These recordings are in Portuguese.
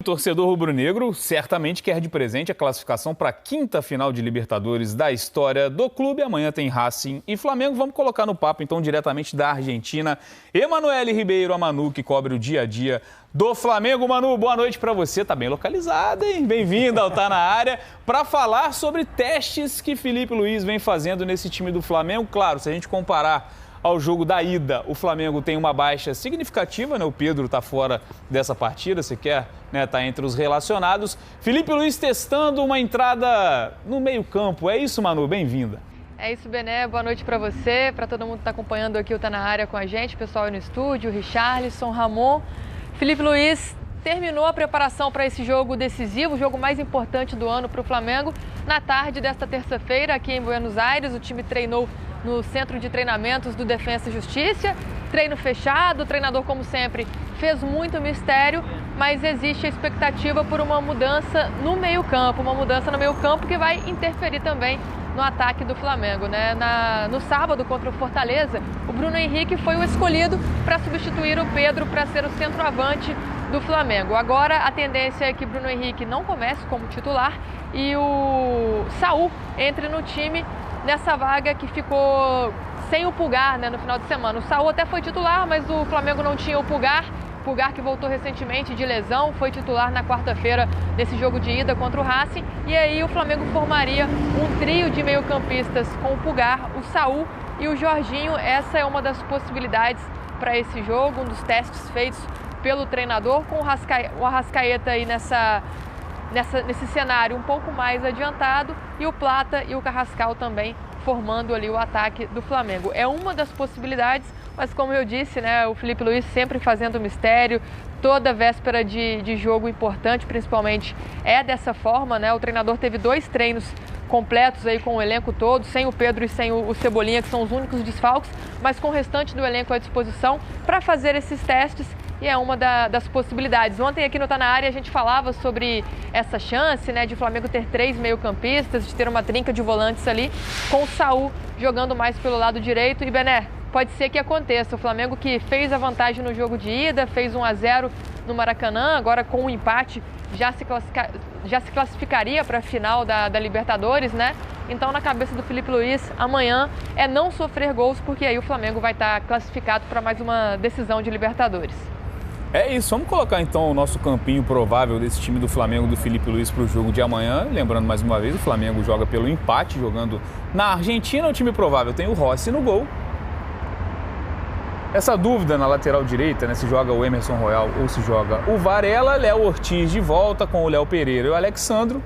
torcedor rubro-negro certamente quer de presente a classificação para a quinta final de Libertadores da história do clube. Amanhã tem Racing e Flamengo. Vamos colocar no papo, então, diretamente da Argentina, Emanuele Ribeiro, a Manu, que cobre o dia a dia do Flamengo. Manu, boa noite para você. Tá bem localizada, hein? Bem-vinda ao Tá na Área, para falar sobre testes que Felipe Luiz vem fazendo nesse time do Flamengo. Claro, se a gente comparar ao jogo da ida, o Flamengo tem uma baixa significativa, né? O Pedro está fora dessa partida, sequer está entre os relacionados. Felipe Luiz testando uma entrada no meio-campo. É isso, Manu? Bem-vinda. É isso, Bené. Boa noite para você, para todo mundo que está acompanhando aqui o Tá na Área com a gente, pessoal aí no estúdio, Richarlison, Ramon. Felipe Luiz terminou a preparação para esse jogo decisivo, o jogo mais importante do ano para o Flamengo. Na tarde desta terça-feira, aqui em Buenos Aires, o time treinou no Centro de Treinamentos do Defensa e Justiça. Treino fechado, o treinador, como sempre, fez muito mistério, mas existe a expectativa por uma mudança no meio-campo, que vai interferir também no ataque do Flamengo, né? No sábado, contra o Fortaleza, o Bruno Henrique foi o escolhido para substituir o Pedro para ser o centroavante do Flamengo. Agora, a tendência é que Bruno Henrique não comece como titular e o Saúl entre no time nessa vaga que ficou sem o Pulgar, né, no final de semana. O Saúl até foi titular, mas o Flamengo não tinha o Pulgar. Pulgar, que voltou recentemente de lesão, foi titular na quarta-feira desse jogo de ida contra o Racing. E aí o Flamengo formaria um trio de meio-campistas com o Pulgar, o Saúl e o Jorginho. Essa é uma das possibilidades para esse jogo, um dos testes feitos pelo treinador, com o Arrascaeta aí nesse cenário um pouco mais adiantado, e o Plata e o Carrascal também formando ali o ataque do Flamengo. É uma das possibilidades, mas como eu disse, né, o Felipe Luiz sempre fazendo mistério, toda véspera de jogo importante, principalmente, é dessa forma, né? O treinador teve 2 treinos completos aí com o elenco todo, sem o Pedro e sem o Cebolinha, que são os únicos desfalques, mas com o restante do elenco à disposição para fazer esses testes. E é uma das possibilidades. Ontem aqui no Tá na Área a gente falava sobre essa chance, né, de o Flamengo ter 3 meio-campistas, de ter uma trinca de volantes ali, com o Saúl jogando mais pelo lado direito. E Bené, pode ser que aconteça. O Flamengo, que fez a vantagem no jogo de ida, fez 1-0 no Maracanã, agora com o empate já se classificaria para a final da Libertadores, né? Então, na cabeça do Felipe Luiz, amanhã é não sofrer gols, porque aí o Flamengo vai estar classificado para mais uma decisão de Libertadores. É isso, vamos colocar então o nosso campinho provável desse time do Flamengo, do Felipe Luiz, para o jogo de amanhã. Lembrando mais uma vez, o Flamengo joga pelo empate, jogando na Argentina. O time provável tem o Rossi no gol. Essa dúvida na lateral direita, né, se joga o Emerson Royal ou se joga o Varela. Léo Ortiz de volta com o Léo Pereira e o Alexandro.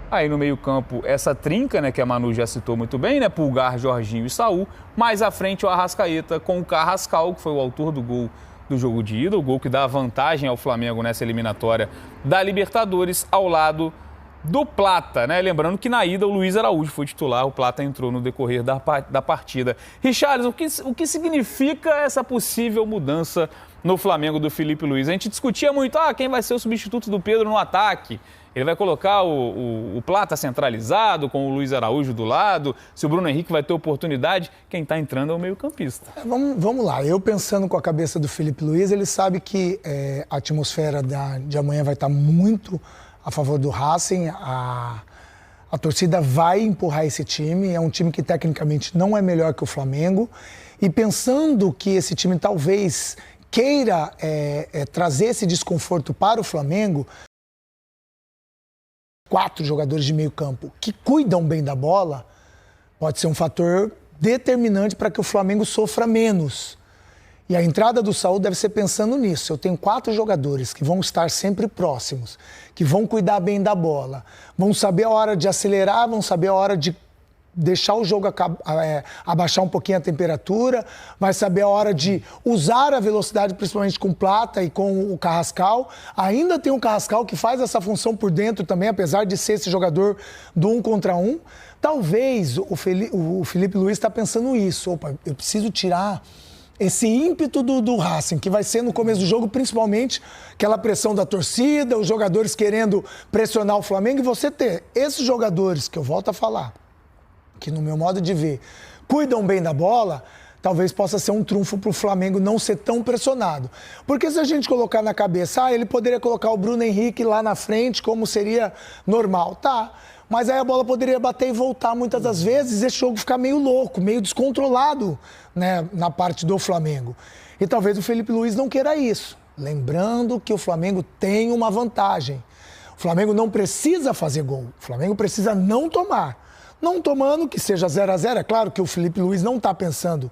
Aí no meio-campo, essa trinca, né, que a Manu já citou muito bem, né, Pulgar, Jorginho e Saúl. Mais à frente o Arrascaeta com o Carrascal, que foi o autor do gol do jogo de ida, o gol que dá a vantagem ao Flamengo nessa eliminatória da Libertadores, ao lado do Plata, né? Lembrando que na ida o Luiz Araújo foi titular, o Plata entrou no decorrer da partida. Richarlison, o que significa essa possível mudança no Flamengo do Felipe Luiz? A gente discutia muito, quem vai ser o substituto do Pedro no ataque? Ele vai colocar o Plata centralizado, com o Luiz Araújo do lado, se o Bruno Henrique vai ter oportunidade. Quem está entrando é o meio-campista. Vamos lá, eu pensando com a cabeça do Felipe Luiz, ele sabe que a atmosfera de amanhã vai estar muito a favor do Racing. A torcida vai empurrar esse time, é um time que tecnicamente não é melhor que o Flamengo. E pensando que esse time talvez queira trazer esse desconforto para o Flamengo, 4 jogadores de meio campo que cuidam bem da bola, pode ser um fator determinante para que o Flamengo sofra menos. E a entrada do Saúl deve ser pensando nisso. Eu tenho 4 jogadores que vão estar sempre próximos, que vão cuidar bem da bola, vão saber a hora de acelerar, vão saber a hora de deixar o jogo abaixar um pouquinho a temperatura, vai saber a hora de usar a velocidade, principalmente com o Plata e com o Carrascal. Ainda tem o Carrascal que faz essa função por dentro também, apesar de ser esse jogador do 1 contra 1. Talvez o Felipe Luiz está pensando isso. Opa, eu preciso tirar esse ímpeto do Racing, que vai ser no começo do jogo, principalmente aquela pressão da torcida, os jogadores querendo pressionar o Flamengo, e você ter esses jogadores, que eu volto a falar, que no meu modo de ver, cuidam bem da bola, talvez possa ser um trunfo para o Flamengo não ser tão pressionado. Porque se a gente colocar na cabeça, ele poderia colocar o Bruno Henrique lá na frente, como seria normal, tá? Mas aí a bola poderia bater e voltar muitas das vezes, esse jogo ficar meio louco, meio descontrolado, né, na parte do Flamengo. E talvez o Felipe Luiz não queira isso. Lembrando que o Flamengo tem uma vantagem. O Flamengo não precisa fazer gol. O Flamengo precisa não tomar. Não tomando, que seja 0-0. É claro que o Felipe Luiz não está pensando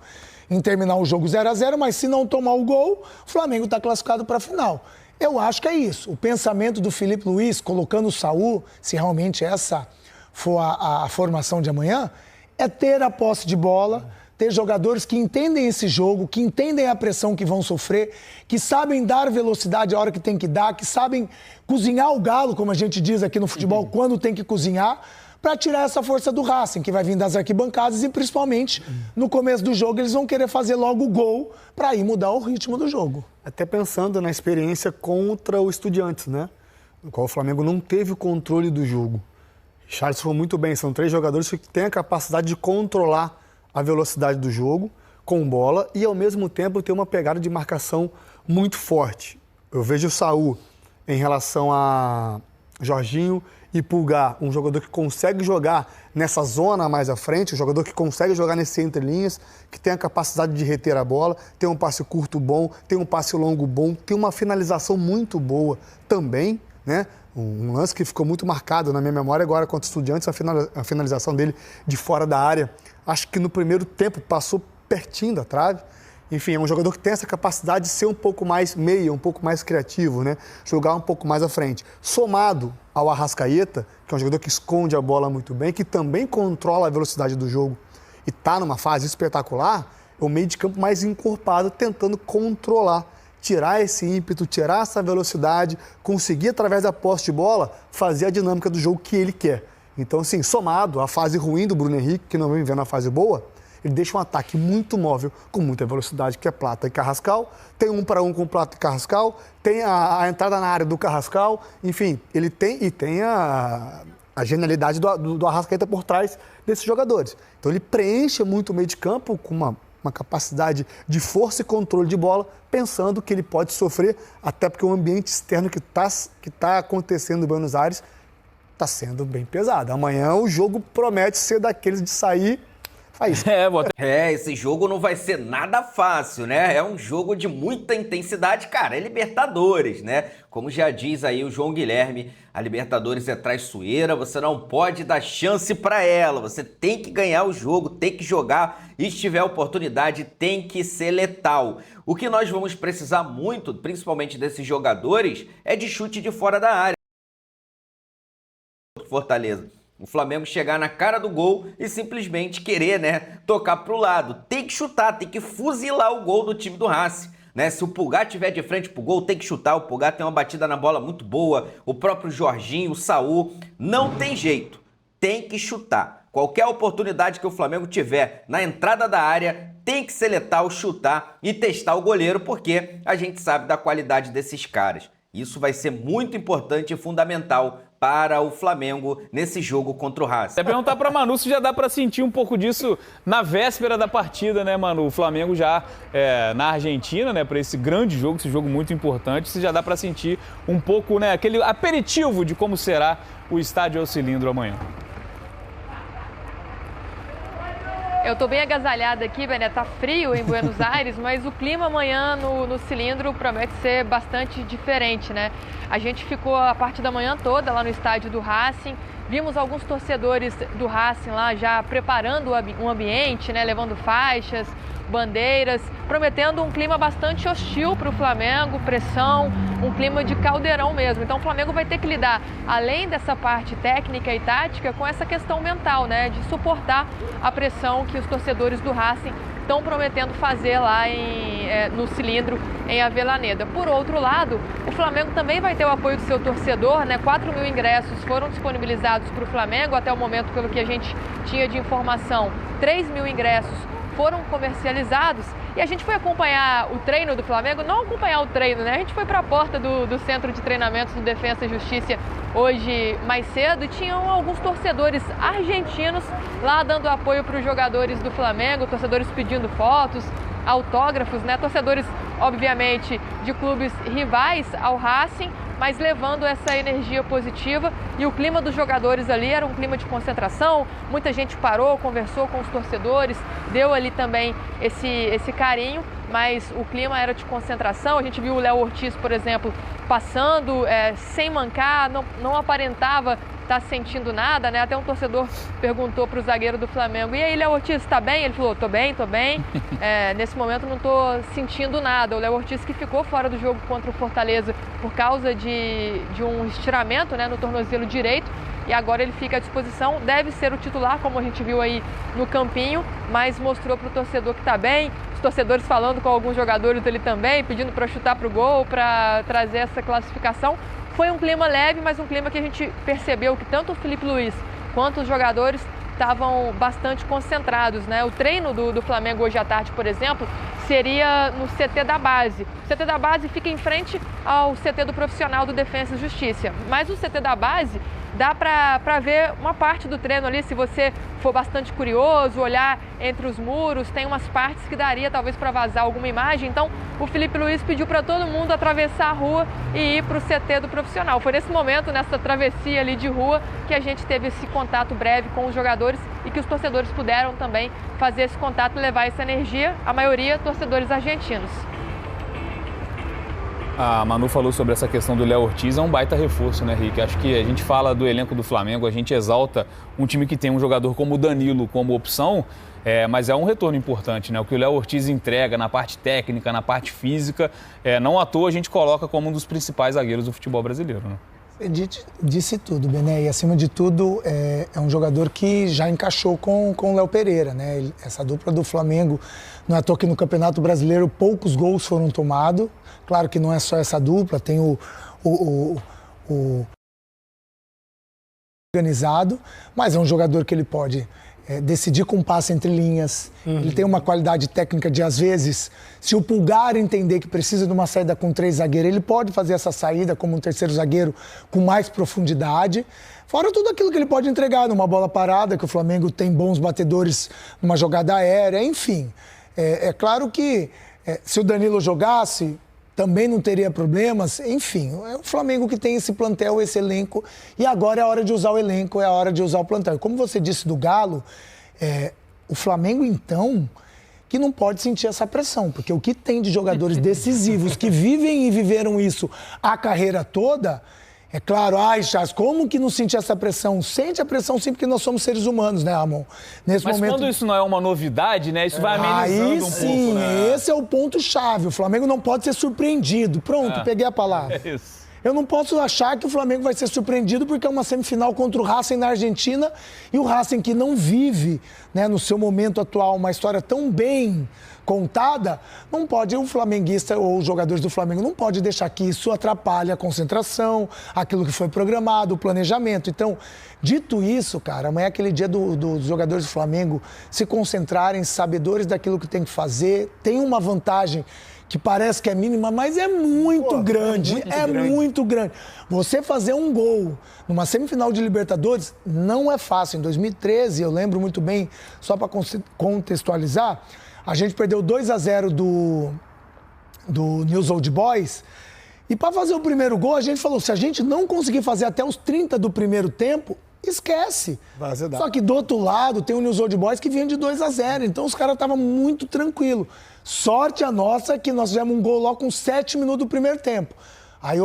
em terminar o jogo 0-0, mas se não tomar o gol, o Flamengo está classificado para a final. Eu acho que é isso. O pensamento do Felipe Luiz, colocando o Saúl, se realmente essa for a formação de amanhã, é ter a posse de bola, ter jogadores que entendem esse jogo, que entendem a pressão que vão sofrer, que sabem dar velocidade a hora que tem que dar, que sabem cozinhar o galo, como a gente diz aqui no futebol, quando tem que cozinhar, para tirar essa força do Racing, que vai vir das arquibancadas e principalmente no começo do jogo eles vão querer fazer logo o gol para ir mudar o ritmo do jogo. Até pensando na experiência contra o Estudiantes, né? No qual o Flamengo não teve o controle do jogo. Charles falou muito bem, são 3 jogadores que têm a capacidade de controlar a velocidade do jogo com bola e ao mesmo tempo ter uma pegada de marcação muito forte. Eu vejo o Saúl em relação a Jorginho e Pulgar, um jogador que consegue jogar nessa zona mais à frente, um jogador que consegue jogar nesse entrelinhas, que tem a capacidade de reter a bola, tem um passe curto bom, tem um passe longo bom, tem uma finalização muito boa também, né? Um lance que ficou muito marcado na minha memória agora contra o Estudiantes, a finalização dele de fora da área. Acho que no primeiro tempo passou pertinho da trave. Enfim, é um jogador que tem essa capacidade de ser um pouco mais meia, um pouco mais criativo, né? Jogar um pouco mais à frente. Somado ao Arrascaeta, que é um jogador que esconde a bola muito bem, que também controla a velocidade do jogo e está numa fase espetacular, é o meio de campo mais encorpado, tentando controlar, tirar esse ímpeto, tirar essa velocidade, conseguir, através da posse de bola, fazer a dinâmica do jogo que ele quer. Então, assim, somado à fase ruim do Bruno Henrique, que não vem vendo a fase boa, ele deixa um ataque muito móvel, com muita velocidade, que é Plata e Carrascal. Tem 1 para 1 com Plata e Carrascal, tem a entrada na área do Carrascal, enfim, ele tem a genialidade do Arrascaeta por trás desses jogadores. Então ele preenche muito o meio de campo com uma capacidade de força e controle de bola, pensando que ele pode sofrer, até porque o ambiente externo que tá acontecendo em Buenos Aires está sendo bem pesado. Amanhã o jogo promete ser daqueles de sair faísca. Esse jogo não vai ser nada fácil, né? É um jogo de muita intensidade, cara, é Libertadores, né? Como já diz aí o João Guilherme, a Libertadores é traiçoeira, você não pode dar chance pra ela, você tem que ganhar o jogo, tem que jogar, e se tiver oportunidade, tem que ser letal. O que nós vamos precisar muito, principalmente desses jogadores, é de chute de fora da área. Fortaleza. O Flamengo chegar na cara do gol e simplesmente querer, né, tocar pro lado. Tem que chutar, tem que fuzilar o gol do time do Racing, né? Se o Pulgar tiver de frente pro gol, tem que chutar. O Pulgar tem uma batida na bola muito boa. O próprio Jorginho, o Saúl, não tem jeito. Tem que chutar. Qualquer oportunidade que o Flamengo tiver na entrada da área, tem que ser letal, chutar e testar o goleiro, porque a gente sabe da qualidade desses caras. Isso vai ser muito importante e fundamental para o Flamengo nesse jogo contra o Racing. Até perguntar para Manu se já dá para sentir um pouco disso na véspera da partida, né, Manu? O Flamengo já na Argentina, né, para esse grande jogo, esse jogo muito importante, se já dá para sentir um pouco, né, aquele aperitivo de como será o estádio ao cilindro amanhã. Eu tô bem agasalhada aqui, Bené, tá frio em Buenos Aires, mas o clima amanhã no cilindro promete ser bastante diferente, né? A gente ficou a parte da manhã toda lá no estádio do Racing, vimos alguns torcedores do Racing lá já preparando o ambiente, né? Levando faixas, bandeiras, prometendo um clima bastante hostil para o Flamengo, pressão, um clima de caldeirão mesmo. Então o Flamengo vai ter que lidar, além dessa parte técnica e tática, com essa questão mental, né, de suportar a pressão que os torcedores do Racing estão prometendo fazer lá no cilindro em Avellaneda. Por outro lado, o Flamengo também vai ter o apoio do seu torcedor, né? 4.000 ingressos foram disponibilizados para o Flamengo até o momento, pelo que a gente tinha de informação. 3.000 ingressos foram comercializados E a gente foi acompanhar o treino do Flamengo, não acompanhar o treino, né? A gente foi para a porta do centro de treinamentos do Defensa e Justiça hoje mais cedo e tinham alguns torcedores argentinos lá dando apoio para os jogadores do Flamengo, torcedores pedindo fotos, autógrafos, né? Torcedores, obviamente, de clubes rivais ao Racing, mas levando essa energia positiva. E o clima dos jogadores ali era um clima de concentração, muita gente parou, conversou com os torcedores, deu ali também esse carinho, mas o clima era de concentração. A gente viu o Léo Ortiz, por exemplo, passando sem mancar, não aparentava estar sentindo nada, né? Até um torcedor perguntou para o zagueiro do Flamengo: e aí, Léo Ortiz, está bem? Ele falou: tô bem. Nesse momento não estou sentindo nada. O Léo Ortiz, que ficou fora do jogo contra o Fortaleza por causa de um estiramento, né, no tornozelo direito, e agora ele fica à disposição, deve ser o titular, como a gente viu aí no campinho, mas mostrou para o torcedor que está bem. Os torcedores falando com alguns jogadores ali também, pedindo para chutar para o gol, para trazer essa classificação. Foi um clima leve, mas um clima que a gente percebeu que tanto o Filipe Luís quanto os jogadores estavam bastante concentrados, né? O treino do Flamengo hoje à tarde, por exemplo, seria no CT da base. O CT da base fica em frente ao CT do profissional do Defensa e Justiça, mas o CT da base dá para ver uma parte do treino ali, se você for bastante curioso, olhar entre os muros, tem umas partes que daria talvez para vazar alguma imagem. Então o Filipe Luís pediu para todo mundo atravessar a rua e ir para o CT do profissional. Foi nesse momento, nessa travessia ali de rua, que a gente teve esse contato breve com os jogadores e que os torcedores puderam também fazer esse contato e levar essa energia, a maioria torcedores argentinos. A Manu falou sobre essa questão do Léo Ortiz, é um baita reforço, né, Rick? Acho que a gente fala do elenco do Flamengo, a gente exalta um time que tem um jogador como o Danilo como opção, mas é um retorno importante, né? O que o Léo Ortiz entrega na parte técnica, na parte física, não à toa a gente coloca como um dos principais zagueiros do futebol brasileiro, né? Você disse tudo, Bené, e acima de tudo é um jogador que já encaixou com o Léo Pereira, né? Essa dupla do Flamengo, não é à toa que no Campeonato Brasileiro poucos gols foram tomados. Claro que não é só essa dupla, tem o organizado, mas é um jogador que ele pode decidir com passe entre linhas. Ele tem uma qualidade técnica de, às vezes, se o Pulgar entender que precisa de uma saída com 3 zagueiros, ele pode fazer essa saída como um terceiro zagueiro com mais profundidade. Fora tudo aquilo que ele pode entregar numa bola parada, que o Flamengo tem bons batedores numa jogada aérea, enfim. É claro que se o Danilo jogasse, também não teria problemas, enfim, é o Flamengo que tem esse plantel, esse elenco, e agora é a hora de usar o elenco, é a hora de usar o plantel. Como você disse do Galo, o Flamengo, então, que não pode sentir essa pressão, porque o que tem de jogadores decisivos que vivem e viveram isso a carreira toda, é claro, Charles, como que não sentir essa pressão? Sente a pressão sim, porque nós somos seres humanos, né, Ramon? Mas quando isso não é uma novidade, né, isso vai amenizando um pouco, né? Esse é o ponto-chave. O Flamengo não pode ser surpreendido. Pronto, peguei a palavra. É isso. Eu não posso achar que o Flamengo vai ser surpreendido porque é uma semifinal contra o Racing na Argentina e o Racing que não vive, né, no seu momento atual uma história tão bem contada, não pode, o flamenguista ou os jogadores do Flamengo não pode deixar que isso atrapalhe a concentração, aquilo que foi programado, o planejamento. Então, dito isso, cara, amanhã é aquele dia dos jogadores do Flamengo se concentrarem, sabedores daquilo que tem que fazer, tem uma vantagem que parece que é mínima, mas é muito grande. Muito grande. Você fazer um gol numa semifinal de Libertadores não é fácil. Em 2013, eu lembro muito bem, só para contextualizar, a gente perdeu 2-0 do News Old Boys. E para fazer o primeiro gol, a gente falou, se a gente não conseguir fazer até os 30 do primeiro tempo, esquece. Só que do outro lado tem o News Old Boys que vinha de 2-0. Então os caras estavam muito tranquilos. Sorte a nossa que nós fizemos um gol logo com 7 minutos do primeiro tempo. Aí,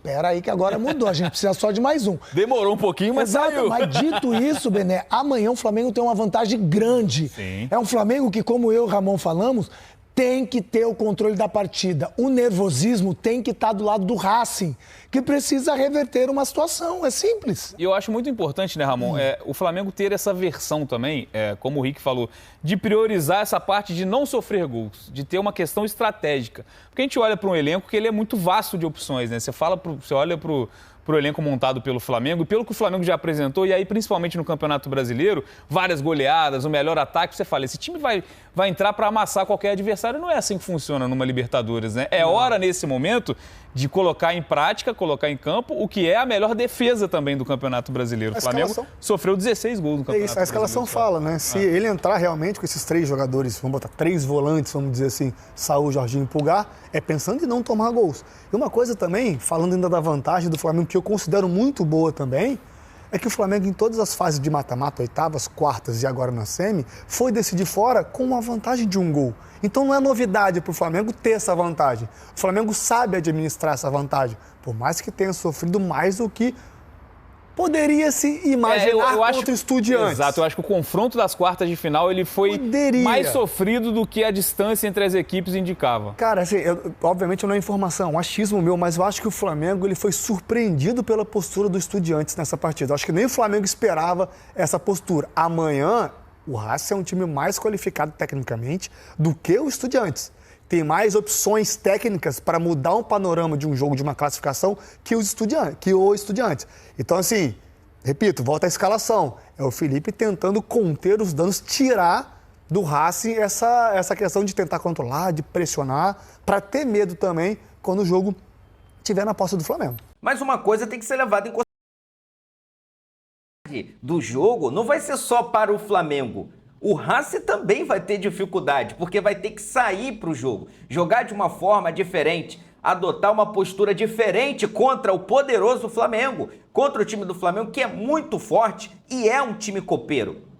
pera aí que agora mudou, a gente precisa só de mais um. Demorou um pouquinho, mas saiu. Mas dito isso, Bené, amanhã o Flamengo tem uma vantagem grande. Sim. É um Flamengo que, como eu e o Ramon falamos, tem que ter o controle da partida. O nervosismo tem que estar do lado do Racing, que precisa reverter uma situação. É simples. E eu acho muito importante, né, Ramon, o Flamengo ter essa versão também, como o Rick falou, de priorizar essa parte de não sofrer gols, de ter uma questão estratégica. Porque a gente olha para um elenco que ele é muito vasto de opções, né? Você olha para para o elenco montado pelo Flamengo e pelo que o Flamengo já apresentou, e aí principalmente no Campeonato Brasileiro, várias goleadas, o melhor ataque, você fala, esse time vai entrar para amassar qualquer adversário. Não é assim que funciona numa Libertadores, né? É hora, nesse momento, de colocar em prática, colocar em campo o que é a melhor defesa também do Campeonato Brasileiro. O Flamengo sofreu 16 gols no Campeonato Brasileiro. A escalação fala, né? Se ele entrar realmente com esses 3 jogadores, vamos botar 3 volantes, vamos dizer assim, Saúl, Jorginho e Pulgar, é pensando em não tomar gols. E uma coisa também, falando ainda da vantagem do Flamengo, que eu considero muito boa também, é que o Flamengo, em todas as fases de mata-mata, oitavas, quartas e agora na semi, foi decidir fora com uma vantagem de 1 gol. Então não é novidade para o Flamengo ter essa vantagem. O Flamengo sabe administrar essa vantagem, por mais que tenha sofrido mais do que poderia se imaginar contra o Estudiantes. Exato, eu acho que o confronto das quartas de final ele foi mais sofrido do que a distância entre as equipes indicava. Cara, assim, obviamente não é informação, é um achismo meu, mas eu acho que o Flamengo ele foi surpreendido pela postura do Estudiantes nessa partida. Eu acho que nem o Flamengo esperava essa postura. Amanhã, o Racing é um time mais qualificado tecnicamente do que o Estudiantes. Tem mais opções técnicas para mudar um panorama de um jogo, de uma classificação, que o Estudiantes. Então, assim, repito, volta à escalação. É o Felipe tentando conter os danos, tirar do Racing essa questão de tentar controlar, de pressionar, para ter medo também quando o jogo estiver na posse do Flamengo. Mas uma coisa tem que ser levada em consideração do jogo, não vai ser só para o Flamengo. O Racing também vai ter dificuldade, porque vai ter que sair para o jogo, jogar de uma forma diferente, adotar uma postura diferente contra o poderoso Flamengo, contra o time do Flamengo, que é muito forte e é um time copeiro.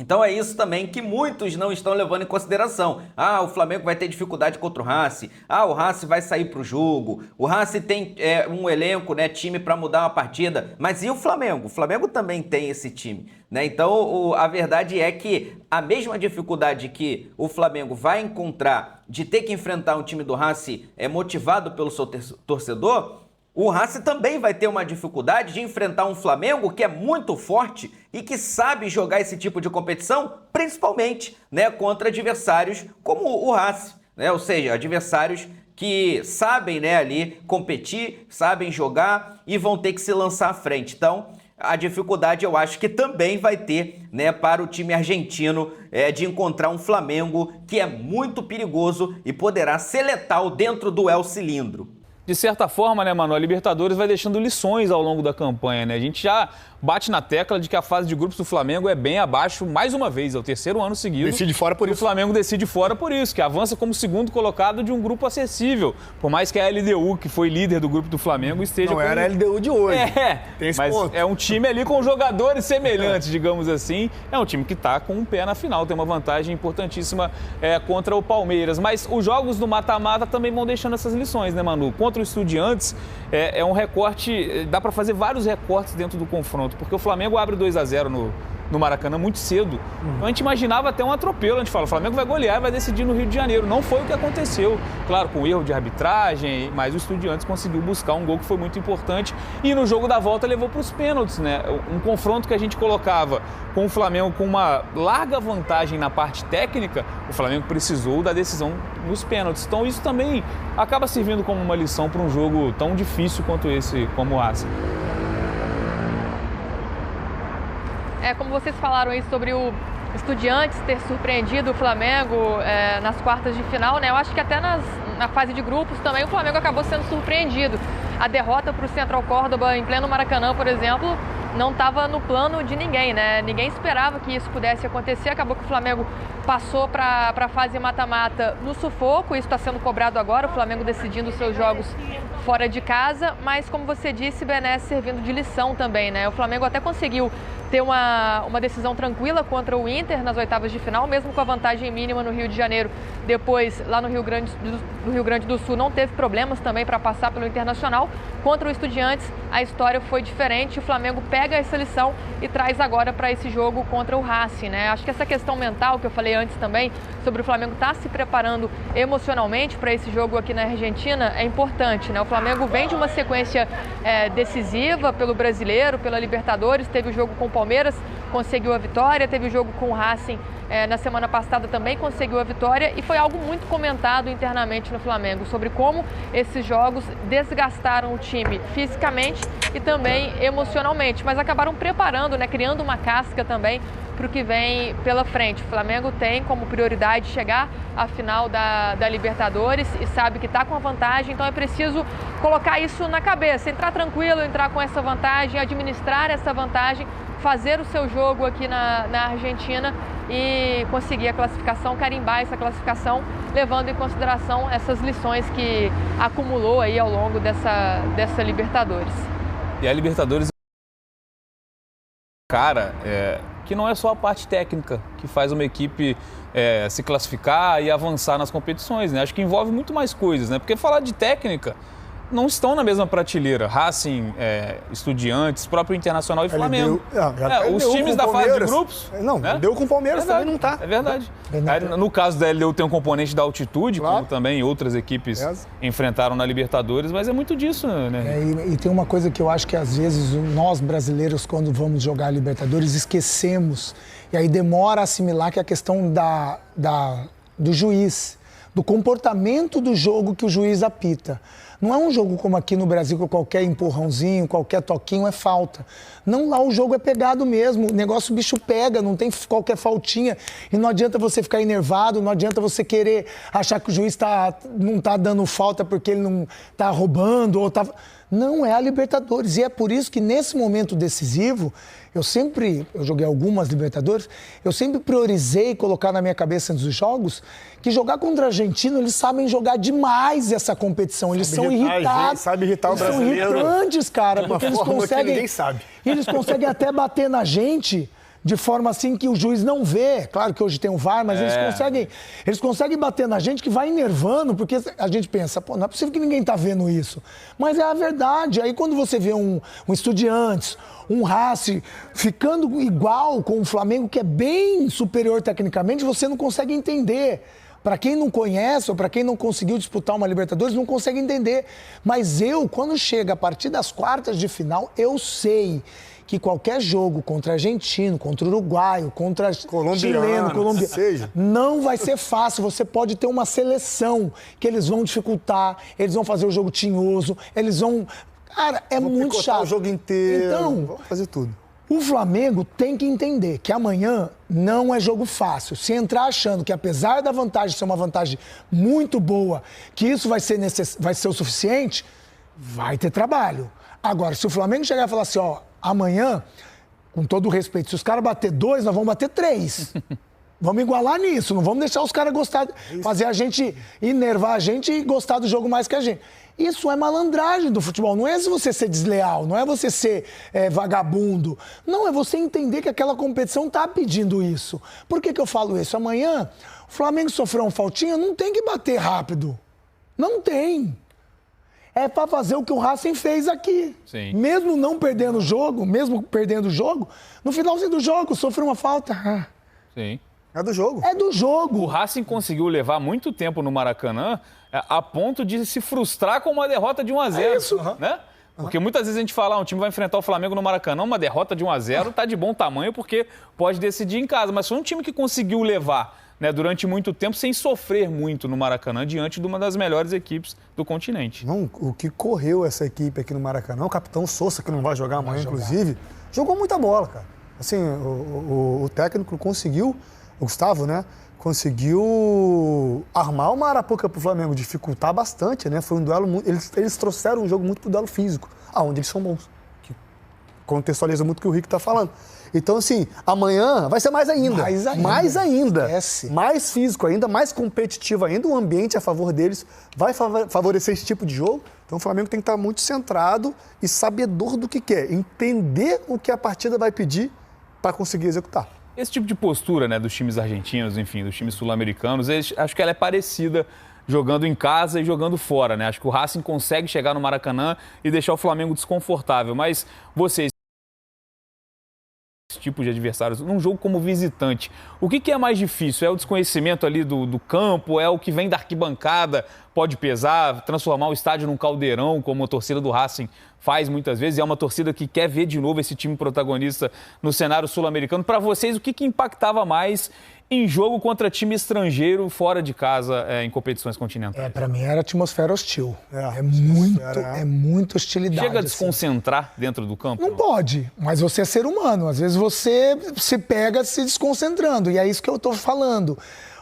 Então é isso também que muitos não estão levando em consideração. Ah, o Flamengo vai ter dificuldade contra o Racing. Ah, o Racing vai sair para o jogo. O Racing tem um elenco, né, time para mudar uma partida. Mas e o Flamengo? O Flamengo também tem esse time, né? Então a verdade é que a mesma dificuldade que o Flamengo vai encontrar de ter que enfrentar um time do Racing motivado pelo seu torcedor, o Racing também vai ter uma dificuldade de enfrentar um Flamengo que é muito forte e que sabe jogar esse tipo de competição, principalmente, né, contra adversários como o Racing, né? Ou seja, adversários que sabem, né, ali competir, sabem jogar e vão ter que se lançar à frente. Então, a dificuldade eu acho que também vai ter, né, para o time argentino de encontrar um Flamengo que é muito perigoso e poderá ser letal dentro do El Cilindro. De certa forma, né, mano, a Libertadores vai deixando lições ao longo da campanha, né? A gente já bate na tecla de que a fase de grupos do Flamengo é bem abaixo, mais uma vez, é o 3º ano seguido. Decide fora por isso. O Flamengo decide fora por isso, que avança como segundo colocado de um grupo acessível. Por mais que a LDU, que foi líder do grupo do Flamengo, esteja... Não era a LDU de hoje. Tem esse mas ponto. É um time ali com jogadores semelhantes, digamos assim. É um time que está com um pé na final, tem uma vantagem importantíssima contra o Palmeiras. Mas os jogos do mata-mata também vão deixando essas lições, né, Manu? Contra o Estudiantes, é um recorte, dá para fazer vários recortes dentro do confronto, porque o Flamengo abre 2-0 no Maracanã muito cedo. Então a gente imaginava até um atropelo, a gente fala, o Flamengo vai golear e vai decidir no Rio de Janeiro. Não foi o que aconteceu, claro, com erro de arbitragem, mas o Estudiantes conseguiu buscar um gol que foi muito importante e no jogo da volta levou para os pênaltis, né? Um confronto que a gente colocava com o Flamengo com uma larga vantagem na parte técnica, o Flamengo precisou da decisão nos pênaltis. Então isso também acaba servindo como uma lição para um jogo tão difícil quanto esse, como o Racing. Como vocês falaram aí sobre o Estudiantes ter surpreendido o Flamengo nas quartas de final, né? Eu acho que até na fase de grupos também o Flamengo acabou sendo surpreendido. A derrota para o Central Córdoba em pleno Maracanã, por exemplo, não estava no plano de ninguém, né? Ninguém esperava que isso pudesse acontecer. Acabou que o Flamengo passou para a fase mata-mata no sufoco. Isso está sendo cobrado agora, o Flamengo decidindo os seus jogos fora de casa. Mas, como você disse, Bené servindo de lição também, né? O Flamengo até conseguiu ter uma decisão tranquila contra o Inter nas oitavas de final, mesmo com a vantagem mínima no Rio de Janeiro. Depois, lá no Rio Grande do Sul, não teve problemas também para passar pelo Internacional. Contra o Estudiantes, a história foi diferente. O Flamengo pega essa lição e traz agora para esse jogo contra o Racing, né? Acho que essa questão mental que eu falei antes também, sobre o Flamengo estar se preparando emocionalmente para esse jogo aqui na Argentina, é importante, né? O Flamengo vem de uma sequência decisiva pelo Brasileiro, pela Libertadores, teve o jogo com o Palmeiras, conseguiu a vitória, teve o jogo com o Racing, na semana passada também conseguiu a vitória e foi algo muito comentado internamente no Flamengo sobre como esses jogos desgastaram o time fisicamente e também emocionalmente, mas acabaram preparando, né, criando uma casca também para o que vem pela frente. O Flamengo tem como prioridade chegar à final da Libertadores e sabe que está com a vantagem, então é preciso colocar isso na cabeça, entrar tranquilo, entrar com essa vantagem, administrar essa vantagem, fazer o seu jogo aqui na Argentina e conseguir a classificação, carimbar essa classificação, levando em consideração essas lições que acumulou aí ao longo dessa Libertadores. E a Libertadores, cara, que não é só a parte técnica que faz uma equipe se classificar e avançar nas competições, né? Acho que envolve muito mais coisas, né? Porque falar de técnica não estão na mesma prateleira. Racing, Estudiantes, próprio Internacional e Flamengo. Os times da fase de grupos... Não, né? Deu com o Palmeiras, também não tá. É verdade. Aí, no caso da LDU tem um componente da altitude, claro, como também outras equipes enfrentaram na Libertadores, mas é muito disso, né? E tem uma coisa que eu acho que às vezes nós brasileiros, quando vamos jogar a Libertadores, esquecemos. E aí demora a assimilar que é a questão do juiz, do comportamento do jogo que o juiz apita. Não é um jogo como aqui no Brasil, que qualquer empurrãozinho, qualquer toquinho é falta. Não, lá o jogo é pegado mesmo, o negócio o bicho pega, não tem qualquer faltinha. E não adianta você ficar enervado, não adianta você querer achar que o juiz não está dando falta porque ele não está roubando ou tá... Não, é a Libertadores. E é por isso que nesse momento decisivo, eu joguei algumas Libertadores, eu sempre priorizei colocar na minha cabeça antes dos jogos que jogar contra a Argentina, eles sabem jogar demais essa competição. Eles são irritados. Sabe irritar o brasileiro. São irritantes, cara, porque eles conseguem. Que ninguém sabe. Eles conseguem até bater na gente de forma assim que o juiz não vê. Claro que hoje tem o VAR, mas eles conseguem bater na gente que vai enervando, porque a gente pensa, pô, não é possível que ninguém tá vendo isso. Mas é a verdade. Aí quando você vê um Estudiantes, um Racing ficando igual com o Flamengo, que é bem superior tecnicamente, você não consegue entender. Para quem não conhece ou para quem não conseguiu disputar uma Libertadores, não consegue entender. Mas quando chega a partir das quartas de final, eu sei que qualquer jogo contra argentino, contra uruguaio, contra chileno, colombiano, não vai ser fácil. Você pode ter uma seleção que eles vão dificultar, eles vão fazer o jogo tinhoso, eles vão... Cara, muito chato. O jogo inteiro, então, vamos fazer tudo. O Flamengo tem que entender que amanhã não é jogo fácil. Se entrar achando que apesar da vantagem ser uma vantagem muito boa, que isso vai ser o suficiente, vai ter trabalho. Agora, se o Flamengo chegar e falar assim, amanhã, com todo o respeito, se os caras bater 2, nós vamos bater 3. Vamos igualar nisso, não vamos deixar os caras fazer a gente, enervar a gente e gostar do jogo mais que a gente. Isso é malandragem do futebol, não é você ser desleal, não é você ser vagabundo. Não, é você entender que aquela competição está pedindo isso. Por que eu falo isso? Amanhã, o Flamengo sofreu uma faltinha, não tem que bater rápido. Não tem. É para fazer o que o Racing fez aqui. Sim. Mesmo não perdendo o jogo, no finalzinho do jogo, sofreu uma falta. Sim. É do jogo. É do jogo. O Racing conseguiu levar muito tempo no Maracanã a ponto de se frustrar com uma derrota de 1-0. É isso. Né? Porque muitas vezes a gente fala, um time vai enfrentar o Flamengo no Maracanã, uma derrota de 1-0 tá de bom tamanho porque pode decidir em casa. Mas foi um time que conseguiu levar, né, durante muito tempo sem sofrer muito no Maracanã diante de uma das melhores equipes do continente. Não, o que correu essa equipe aqui no Maracanã, o capitão Sousa, que não vai jogar amanhã, inclusive, jogou muita bola, cara. Assim, o técnico conseguiu, o Gustavo, né, conseguiu armar uma arapuca pro Flamengo, dificultar bastante, né? Foi um duelo muito... Eles trouxeram um jogo muito pro duelo físico, aonde eles são bons. Que contextualiza muito o que o Rick tá falando. Então, assim, amanhã vai ser mais ainda. Mais ainda. Esquece. Mais físico ainda, mais competitivo ainda. O ambiente a favor deles vai favorecer esse tipo de jogo. Então, o Flamengo tem que estar muito centrado e sabedor do que quer. Entender o que a partida vai pedir para conseguir executar. Esse tipo de postura, né, dos times argentinos, enfim, dos times sul-americanos, acho que ela é parecida jogando em casa e jogando fora, né? Acho que o Racing consegue chegar no Maracanã e deixar o Flamengo desconfortável. Mas vocês, esse tipo de adversários, num jogo como visitante, o que é mais difícil? É o desconhecimento ali do campo? É o que vem da arquibancada? Pode pesar, transformar o estádio num caldeirão, como a torcida do Racing faz muitas vezes, e é uma torcida que quer ver de novo esse time protagonista no cenário sul-americano. Para vocês, o que impactava mais em jogo contra time estrangeiro fora de casa em competições continentais? Para mim era atmosfera hostil. É muita hostilidade. Chega a desconcentrar dentro do campo? Não pode, mas você é ser humano. Às vezes você se pega se desconcentrando, e é isso que eu estou falando.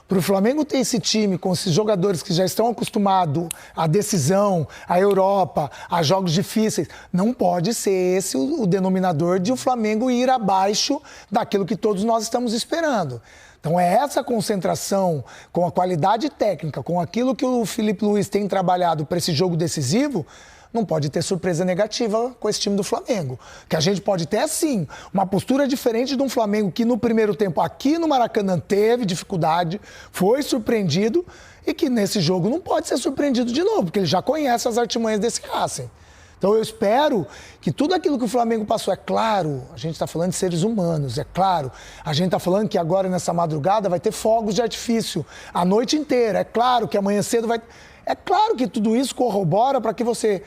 Para o Flamengo ter esse time com esses jogadores que já estão acostumados à decisão, à Europa, a jogos difíceis, não pode ser esse o denominador de o Flamengo ir abaixo daquilo que todos nós estamos esperando. Então é essa concentração com a qualidade técnica, com aquilo que o Filipe Luís tem trabalhado para esse jogo decisivo, não pode ter surpresa negativa com esse time do Flamengo. Que a gente pode ter, sim, uma postura diferente de um Flamengo que no primeiro tempo aqui no Maracanã teve dificuldade, foi surpreendido e que nesse jogo não pode ser surpreendido de novo, porque ele já conhece as artimanhas desse Racing. Então eu espero que tudo aquilo que o Flamengo passou, é claro, a gente está falando de seres humanos, é claro, a gente está falando que agora nessa madrugada vai ter fogos de artifício a noite inteira, é claro que amanhã cedo vai... É claro que tudo isso corrobora para que você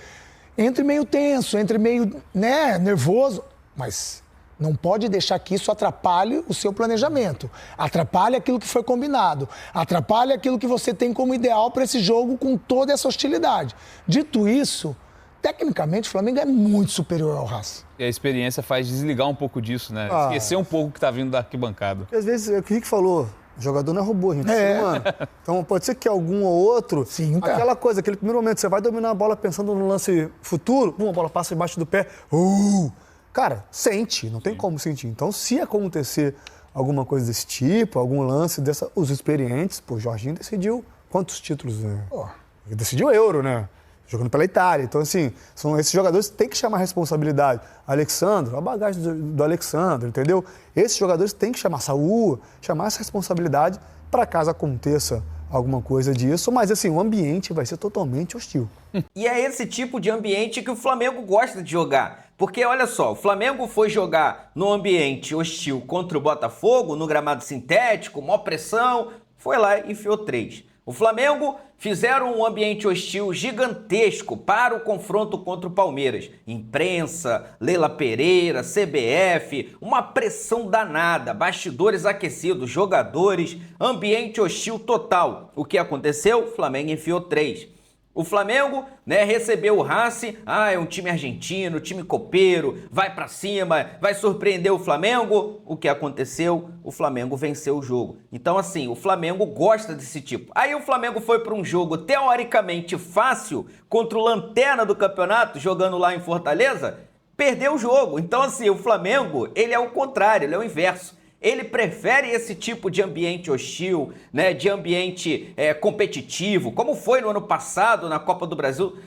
entre meio tenso, entre meio nervoso, mas não pode deixar que isso atrapalhe o seu planejamento, atrapalhe aquilo que foi combinado, atrapalhe aquilo que você tem como ideal para esse jogo com toda essa hostilidade. Dito isso, tecnicamente o Flamengo é muito superior ao Racing. E a experiência faz desligar um pouco disso, né? Esquecer um pouco o que está vindo da arquibancada. Às vezes, é o que o Rick falou, o jogador não é robô, gente, é ser humano. Então pode ser que algum ou outro, aquela coisa, aquele primeiro momento, você vai dominar a bola pensando no lance futuro, a bola passa embaixo do pé, cara, sente, não tem como sentir. Então se acontecer alguma coisa desse tipo, algum lance os experientes, o Jorginho decidiu quantos títulos, né? Ele decidiu Euro, né? Jogando pela Itália. Então, assim, são esses jogadores que têm que chamar a responsabilidade. Alexandre, a bagagem do Alexandre, entendeu? Esses jogadores têm que chamar Saúl, chamar essa responsabilidade para caso aconteça alguma coisa disso. Mas, assim, o ambiente vai ser totalmente hostil. E é esse tipo de ambiente que o Flamengo gosta de jogar. Porque, olha só, o Flamengo foi jogar no ambiente hostil contra o Botafogo, no gramado sintético, maior pressão, foi lá e enfiou 3. O Flamengo fizeram um ambiente hostil gigantesco para o confronto contra o Palmeiras. Imprensa, Leila Pereira, CBF, uma pressão danada, bastidores aquecidos, jogadores, ambiente hostil total. O que aconteceu? O Flamengo enfiou 3. O Flamengo, recebeu o Racing, é um time argentino, time copeiro, vai pra cima, vai surpreender o Flamengo. O que aconteceu? O Flamengo venceu o jogo. Então, assim, o Flamengo gosta desse tipo. Aí o Flamengo foi para um jogo teoricamente fácil contra o lanterna do campeonato, jogando lá em Fortaleza, perdeu o jogo. Então, assim, o Flamengo, ele é o contrário, ele é o inverso. Ele prefere esse tipo de ambiente hostil, de ambiente competitivo, como foi no ano passado na Copa do Brasil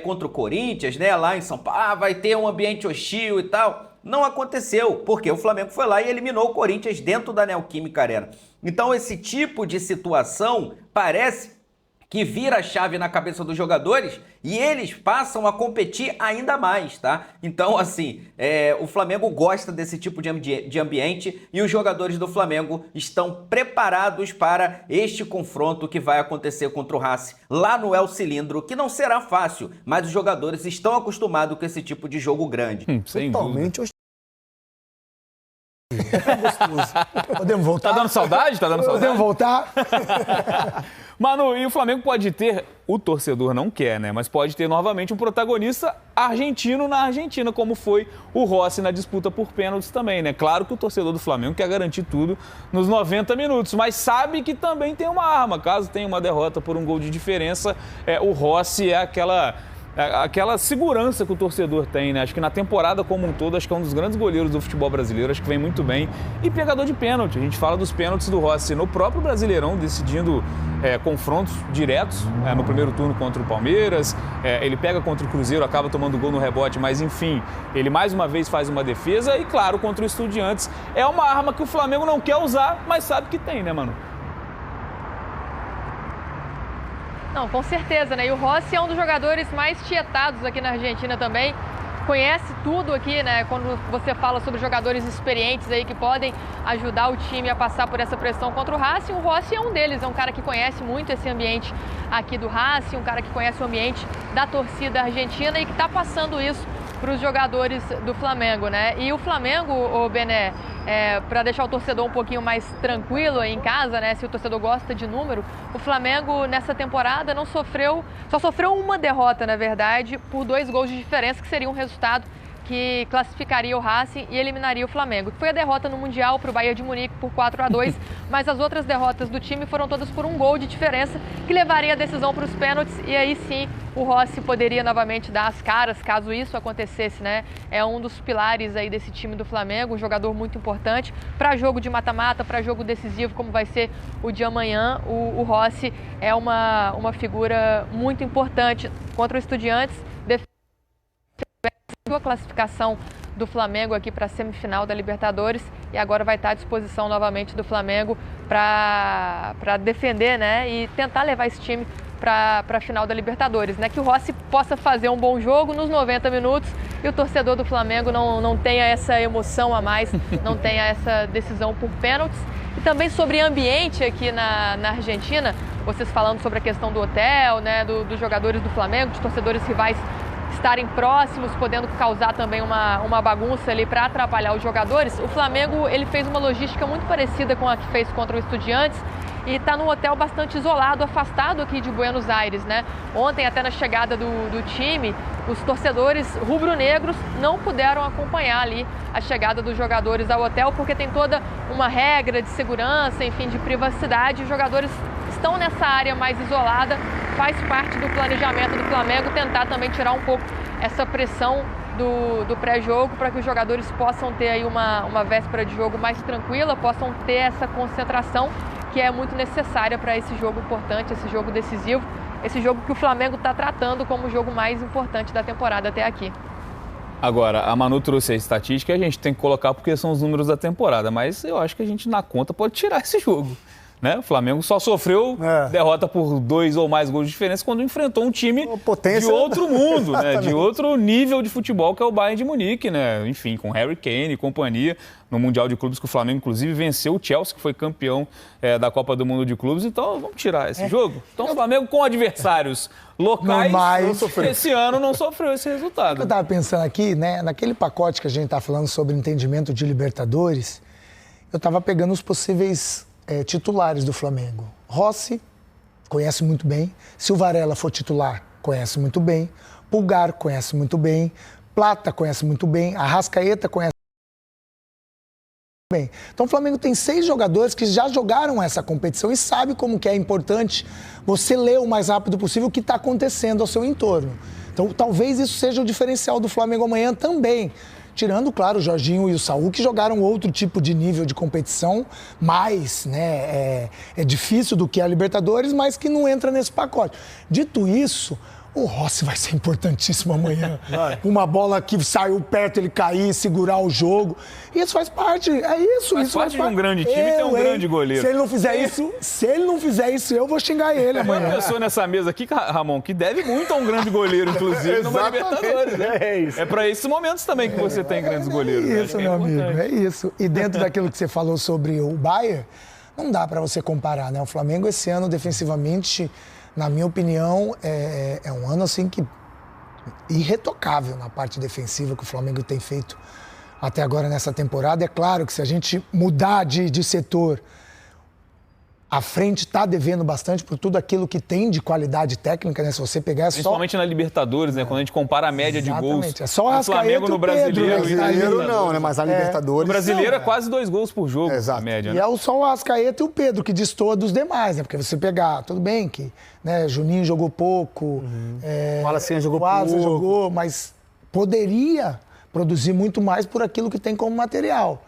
contra o Corinthians, lá em São Paulo, vai ter um ambiente hostil e tal. Não aconteceu, porque o Flamengo foi lá e eliminou o Corinthians dentro da Neoquímica Arena. Então esse tipo de situação parece que vira a chave na cabeça dos jogadores e eles passam a competir ainda mais, tá? Então, assim, o Flamengo gosta desse tipo de ambiente e os jogadores do Flamengo estão preparados para este confronto que vai acontecer contra o Racing lá no El Cilindro, que não será fácil, mas os jogadores estão acostumados com esse tipo de jogo grande. Totalmente hostil. Podemos voltar? Tá dando saudade? Podemos voltar? Manu, e o Flamengo pode ter, o torcedor não quer, mas pode ter novamente um protagonista argentino na Argentina, como foi o Rossi na disputa por pênaltis também, Claro que o torcedor do Flamengo quer garantir tudo nos 90 minutos, mas sabe que também tem uma arma. Caso tenha uma derrota por um gol de diferença, o Rossi é aquela segurança que o torcedor tem, Acho que na temporada como um todo, acho que é um dos grandes goleiros do futebol brasileiro, acho que vem muito bem. E pegador de pênalti, a gente fala dos pênaltis do Rossi no próprio Brasileirão, decidindo confrontos diretos no primeiro turno contra o Palmeiras, ele pega contra o Cruzeiro, acaba tomando gol no rebote, mas enfim, ele mais uma vez faz uma defesa e claro, contra o Estudiantes, é uma arma que o Flamengo não quer usar, mas sabe que tem, Manu? Não, com certeza, E o Rossi é um dos jogadores mais tietados aqui na Argentina também. Conhece tudo aqui, Quando você fala sobre jogadores experientes aí que podem ajudar o time a passar por essa pressão contra o Racing, o Rossi é um deles. É um cara que conhece muito esse ambiente aqui do Racing, um cara que conhece o ambiente da torcida argentina e que está passando isso para os jogadores do Flamengo, né? E o Flamengo, o Bené, para deixar o torcedor um pouquinho mais tranquilo aí em casa, né? Se o torcedor gosta de número, o Flamengo nessa temporada só sofreu uma derrota, na verdade, por 2 gols de diferença, que seria um resultado que classificaria o Racing e eliminaria o Flamengo. Foi a derrota no Mundial para o Bayern de Munique por 4-2, mas as outras derrotas do time foram todas por 1 gol de diferença, que levaria a decisão para os pênaltis, e aí sim o Rossi poderia novamente dar as caras, caso isso acontecesse, né? É um dos pilares aí desse time do Flamengo, um jogador muito importante para jogo de mata-mata, para jogo decisivo, como vai ser o de amanhã. O Rossi é uma figura muito importante contra o Estudiantes. A classificação do Flamengo aqui para a semifinal da Libertadores, e agora vai estar à disposição novamente do Flamengo para defender, né, e tentar levar esse time para a final da Libertadores, né, que o Rossi possa fazer um bom jogo nos 90 minutos e o torcedor do Flamengo não tenha essa emoção a mais, não tenha essa decisão por pênaltis. E também sobre ambiente aqui na Argentina, vocês falando sobre a questão do hotel, né, dos jogadores do Flamengo, de torcedores rivais estarem próximos, podendo causar também uma bagunça ali para atrapalhar os jogadores. O Flamengo, ele fez uma logística muito parecida com a que fez contra o Estudiantes e está num hotel bastante isolado, afastado aqui de Buenos Aires, né? Ontem, até na chegada do time, os torcedores rubro-negros não puderam acompanhar ali a chegada dos jogadores ao hotel, porque tem toda uma regra de segurança, enfim, de privacidade. Os jogadores estão nessa área mais isolada, faz parte do planejamento do Flamengo tentar também tirar um pouco essa pressão do pré-jogo, para que os jogadores possam ter aí uma véspera de jogo mais tranquila, possam ter essa concentração que é muito necessária para esse jogo importante, esse jogo decisivo, esse jogo que o Flamengo está tratando como o jogo mais importante da temporada até aqui. Agora, a Manu trouxe a estatística e a gente tem que colocar porque são os números da temporada, mas eu acho que a gente na conta pode tirar esse jogo. Né? O Flamengo só sofreu derrota por 2 ou mais gols de diferença quando enfrentou um time de outro mundo, né? De outro nível de futebol, que é o Bayern de Munique, né? Enfim, com Harry Kane e companhia, no Mundial de Clubes, que o Flamengo, inclusive, venceu o Chelsea, que foi campeão da Copa do Mundo de Clubes. Então, vamos tirar esse jogo. Então, o Flamengo com adversários locais, esse ano não sofreu esse resultado. Eu estava pensando aqui, né? Naquele pacote que a gente está falando sobre entendimento de Libertadores, eu estava pegando os possíveis titulares do Flamengo. Rossi, conhece muito bem. Se o Varela for titular, conhece muito bem. Pulgar, conhece muito bem. Plata, conhece muito bem. Arrascaeta, conhece muito bem. Então o Flamengo tem 6 jogadores que já jogaram essa competição e sabe como que é importante você ler o mais rápido possível o que está acontecendo ao seu entorno. Então talvez isso seja o diferencial do Flamengo amanhã também. Tirando, claro, o Jorginho e o Saúl, que jogaram outro tipo de nível de competição, mais, né, é difícil do que a Libertadores, mas que não entra nesse pacote. Dito isso, o Rossi vai ser importantíssimo amanhã. Uma bola que saiu perto, ele cair, segurar o jogo. Isso faz parte, Faz parte de um grande time e tem um grande goleiro. Se ele não fizer isso, eu vou xingar ele amanhã. Uma pessoa nessa mesa aqui, Ramon, que deve muito a um grande goleiro, inclusive, numa Libertadores. Né? É para esses momentos também que você tem grandes goleiros. É isso, meu amigo, é isso. E dentro daquilo que você falou sobre o Bayern, não dá para você comparar, né? O Flamengo esse ano, defensivamente, na minha opinião, é um ano assim que irretocável na parte defensiva que o Flamengo tem feito até agora nessa temporada. É claro que se a gente mudar de setor, a frente está devendo bastante por tudo aquilo que tem de qualidade técnica, né? Se você pegar principalmente na Libertadores, né? Quando a gente compara a média de gols. É só o Arrascaeta, Flamengo no Brasileiro. No Brasileiro não, né? Mas na Libertadores... O Brasileiro é quase 2 gols por jogo, a média. E né? é só o Arrascaeta e o Pedro que destoa dos demais, né? Porque você pegar, tudo bem que, né, Juninho jogou pouco, o Wallace jogou pouco, mas poderia produzir muito mais por aquilo que tem como material.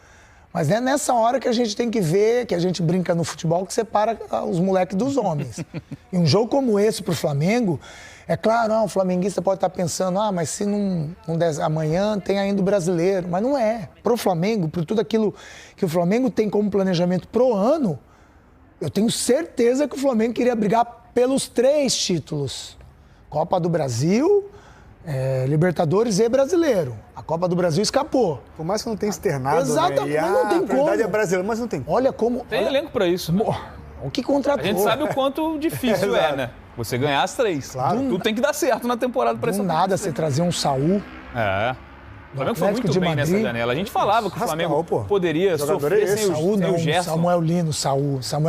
Mas é nessa hora que a gente tem que ver, que a gente brinca no futebol, que separa os moleques dos homens. E um jogo como esse pro Flamengo, é claro, o flamenguista pode estar pensando, mas se não der amanhã tem ainda o Brasileiro. Mas não é. Pro Flamengo, por tudo aquilo que o Flamengo tem como planejamento pro ano, eu tenho certeza que o Flamengo queria brigar pelos 3 títulos. Copa do Brasil... Libertadores e Brasileiro. A Copa do Brasil escapou. Por mais que não tenha externado, exatamente, mas não tem como. A verdade é brasileira, mas não tem. Olha como... Tem elenco pra isso. O que contratou. A gente sabe o quanto difícil né? Você ganhar as 3. Claro. Tudo tem que dar certo na temporada pra essa nada você trazer um Saúl, O Flamengo foi muito bem nessa janela. A gente falava que o Flamengo poderia sofrer sem o Gerson. Samuel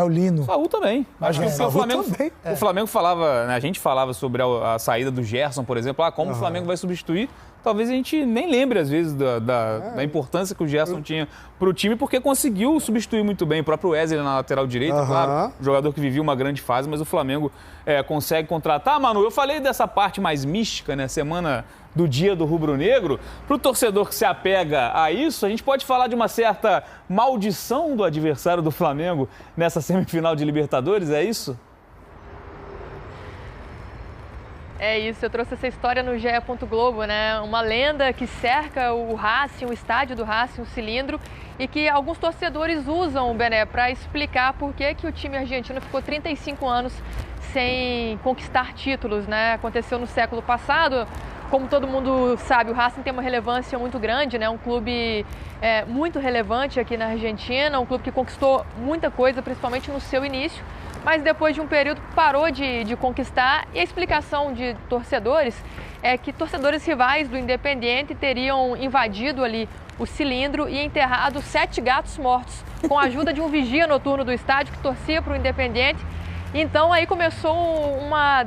Lino. Saúl também. Acho que o Flamengo falava, né, a gente falava sobre a saída do Gerson, por exemplo, como o Flamengo vai substituir. Talvez a gente nem lembre, às vezes, da importância que o Gerson tinha para o time, porque conseguiu substituir muito bem o próprio Wesley na lateral direita, claro, jogador que vivia uma grande fase, mas o Flamengo consegue contratar. Manu, eu falei dessa parte mais mística, né, semana do dia do rubro-negro. Para o torcedor que se apega a isso, a gente pode falar de uma certa maldição do adversário do Flamengo nessa semifinal de Libertadores, é isso? É isso, eu trouxe essa história no GE. Globo, né? Uma lenda que cerca o Racing, o estádio do Racing, o cilindro, e que alguns torcedores usam, Bené, para explicar por que o time argentino ficou 35 anos sem conquistar títulos, né? Aconteceu no século passado. Como todo mundo sabe, o Racing tem uma relevância muito grande, né? Um clube muito relevante aqui na Argentina, um clube que conquistou muita coisa, principalmente no seu início, mas depois de um período parou de conquistar. E a explicação de torcedores é que torcedores rivais do Independiente teriam invadido ali o cilindro e enterrado 7 gatos mortos, com a ajuda de um vigia noturno do estádio que torcia para o Independiente. Então aí começou uma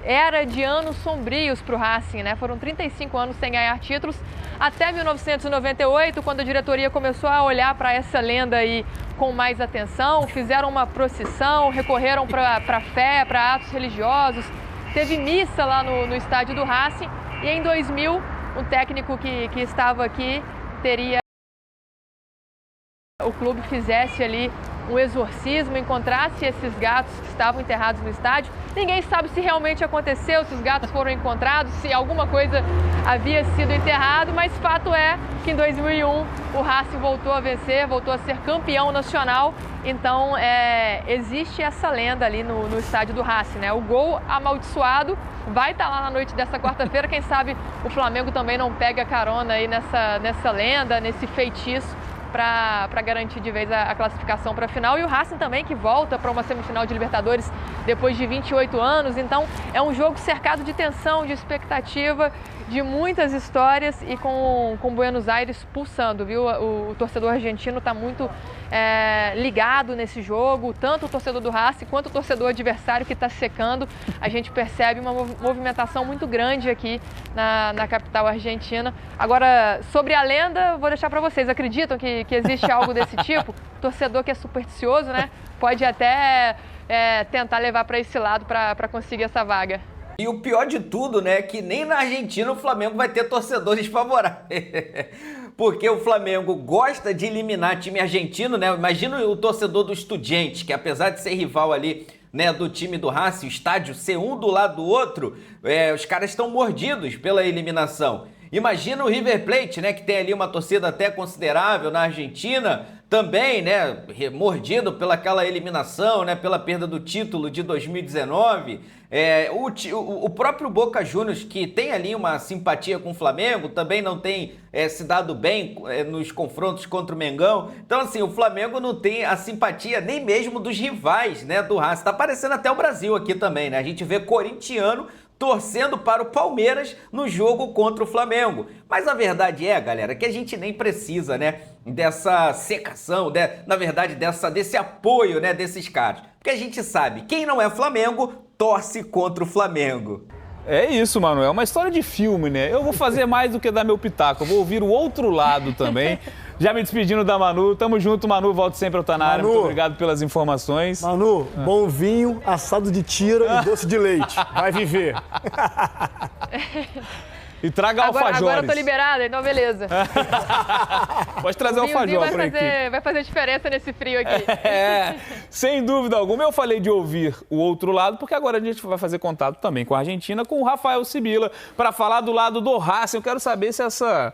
era de anos sombrios para o Racing, né? Foram 35 anos sem ganhar títulos, até 1998, quando a diretoria começou a olhar para essa lenda aí com mais atenção, fizeram uma procissão, recorreram para fé, para atos religiosos, teve missa lá no estádio do Racing, e em 2000, um técnico que estava aqui teria o clube fizesse ali um exorcismo, encontrasse esses gatos que estavam enterrados no estádio. Ninguém sabe se realmente aconteceu, se os gatos foram encontrados, se alguma coisa havia sido enterrado, mas fato é que em 2001 o Racing voltou a vencer, voltou a ser campeão nacional. Então existe essa lenda ali no estádio do Racing, né? O gol amaldiçoado vai estar lá na noite dessa quarta-feira. Quem sabe o Flamengo também não pega carona aí nessa lenda, nesse feitiço, para garantir de vez a classificação para a final. E o Racing também, que volta para uma semifinal de Libertadores depois de 28 anos. Então é um jogo cercado de tensão, de expectativa, de muitas histórias e com Buenos Aires pulsando, viu? O torcedor argentino está muito ligado nesse jogo, tanto o torcedor do Racing quanto o torcedor adversário que está secando. A gente percebe uma movimentação muito grande aqui na capital argentina. Agora, sobre a lenda, vou deixar para vocês. Acreditam que existe algo desse tipo? Torcedor que é supersticioso, né? Pode até tentar levar para esse lado para conseguir essa vaga. E o pior de tudo, né, é que nem na Argentina o Flamengo vai ter torcedores favoráveis. Porque o Flamengo gosta de eliminar time argentino, né? Imagina o torcedor do Estudiantes, que apesar de ser rival ali, né, do time do Racing, o estádio ser um do lado do outro, os caras estão mordidos pela eliminação. Imagina o River Plate, né, que tem ali uma torcida até considerável na Argentina, também, né, mordido pelaquela eliminação, né, pela perda do título de 2019. O próprio Boca Juniors, que tem ali uma simpatia com o Flamengo, também não tem se dado bem nos confrontos contra o Mengão. Então, assim, o Flamengo não tem a simpatia nem mesmo dos rivais, né, do Racing. Tá aparecendo até o Brasil aqui também, né? A gente vê corintiano torcendo para o Palmeiras no jogo contra o Flamengo. Mas a verdade galera, que a gente nem precisa, né, dessa secação, na verdade, desse apoio, né, desses caras. Porque a gente sabe, quem não é Flamengo, torce contra o Flamengo. É isso, mano. É uma história de filme, né? Eu vou fazer mais do que dar meu pitaco. Eu vou ouvir o outro lado também. Já me despedindo da Manu. Tamo junto, Manu. Volto sempre ao Tanária. Muito obrigado pelas informações. Manu, bom vinho, assado de tira e doce de leite. Vai viver. E traga alfajores. Agora eu tô liberada, então beleza. Pode trazer alfajor por aqui. Vai fazer diferença nesse frio aqui. Sem dúvida alguma. Eu falei de ouvir o outro lado, porque agora a gente vai fazer contato também com a Argentina, com o Rafael Sibila, para falar do lado do Racing. Eu quero saber se essa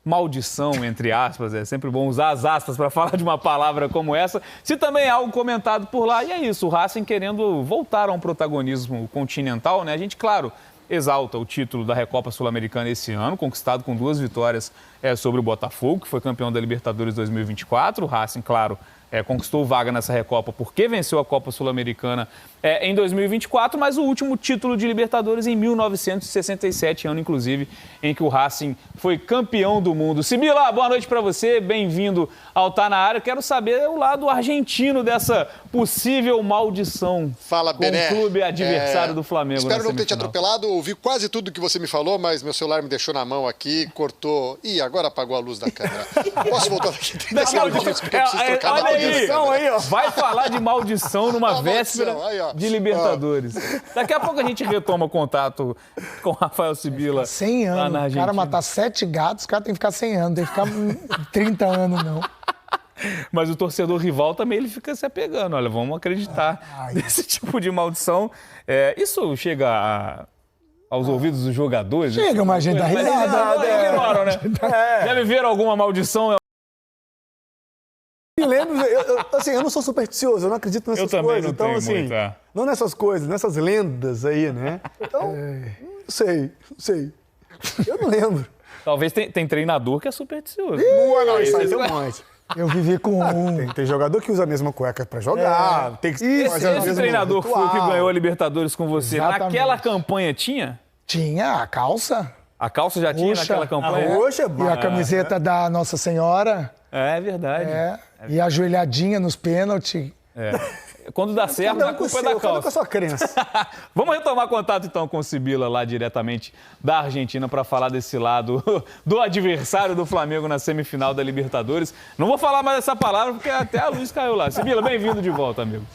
maldição, entre aspas, é sempre bom usar as aspas para falar de uma palavra como essa, se também há algo comentado por lá. E é isso, o Racing querendo voltar a um protagonismo continental, né? A gente, claro, exalta o título da Recopa Sul-Americana esse ano, conquistado com 2 vitórias sobre o Botafogo, que foi campeão da Libertadores 2024. O Racing, claro, conquistou vaga nessa Recopa porque venceu a Copa Sul-Americana em 2024, mas o último título de Libertadores em 1967, ano inclusive em que o Racing foi campeão do mundo. Sibila, boa noite para você, bem-vindo ao Tá Na Área. Quero saber o lado argentino dessa possível maldição. Fala, Bené. Com o clube adversário do Flamengo. Espero não ter te atropelado, ouvi quase tudo que você me falou, mas meu celular me deixou na mão aqui, cortou. Ih, agora apagou a luz da câmera. Posso voltar daqui? 30 segundos, porque eu preciso trocar a maldição aí, ó. Vai falar de maldição numa véspera de Libertadores. Daqui a pouco a gente retoma contato com o Rafael Sibila. 100 anos. Lá na Argentina. O cara matar 7 gatos, o cara tem que ficar 100 anos, tem que ficar 30 anos, não. Mas o torcedor rival também ele fica se apegando. Olha, vamos acreditar nesse tipo de maldição. Isso chega aos ouvidos dos jogadores? Chega, mas a gente dá risada. Ignoram, né? Deve ver alguma maldição. Me lembro, eu não sou supersticioso, eu não acredito nessas eu coisas. Não então, tenho assim, muito, não nessas coisas, nessas lendas aí, né? Então, não sei. Eu não lembro. Talvez tem treinador que é supersticioso. Não, isso aí tem um monte. Eu vivi com Tem jogador que usa a mesma cueca pra jogar. Tem que Esse treinador que foi o que ganhou a Libertadores com você, Exatamente. Naquela campanha tinha? Tinha a calça. A calça já tinha naquela campanha? Roxa, E a camiseta da Nossa Senhora. É verdade. E a ajoelhadinha nos pênaltis. Quando dá certo, a culpa é da calça. Com a sua crença. Vamos retomar contato então com o Sibila lá diretamente da Argentina para falar desse lado do adversário do Flamengo na semifinal da Libertadores. Não vou falar mais essa palavra porque até a luz caiu lá. Sibila, bem-vindo de volta, amigo.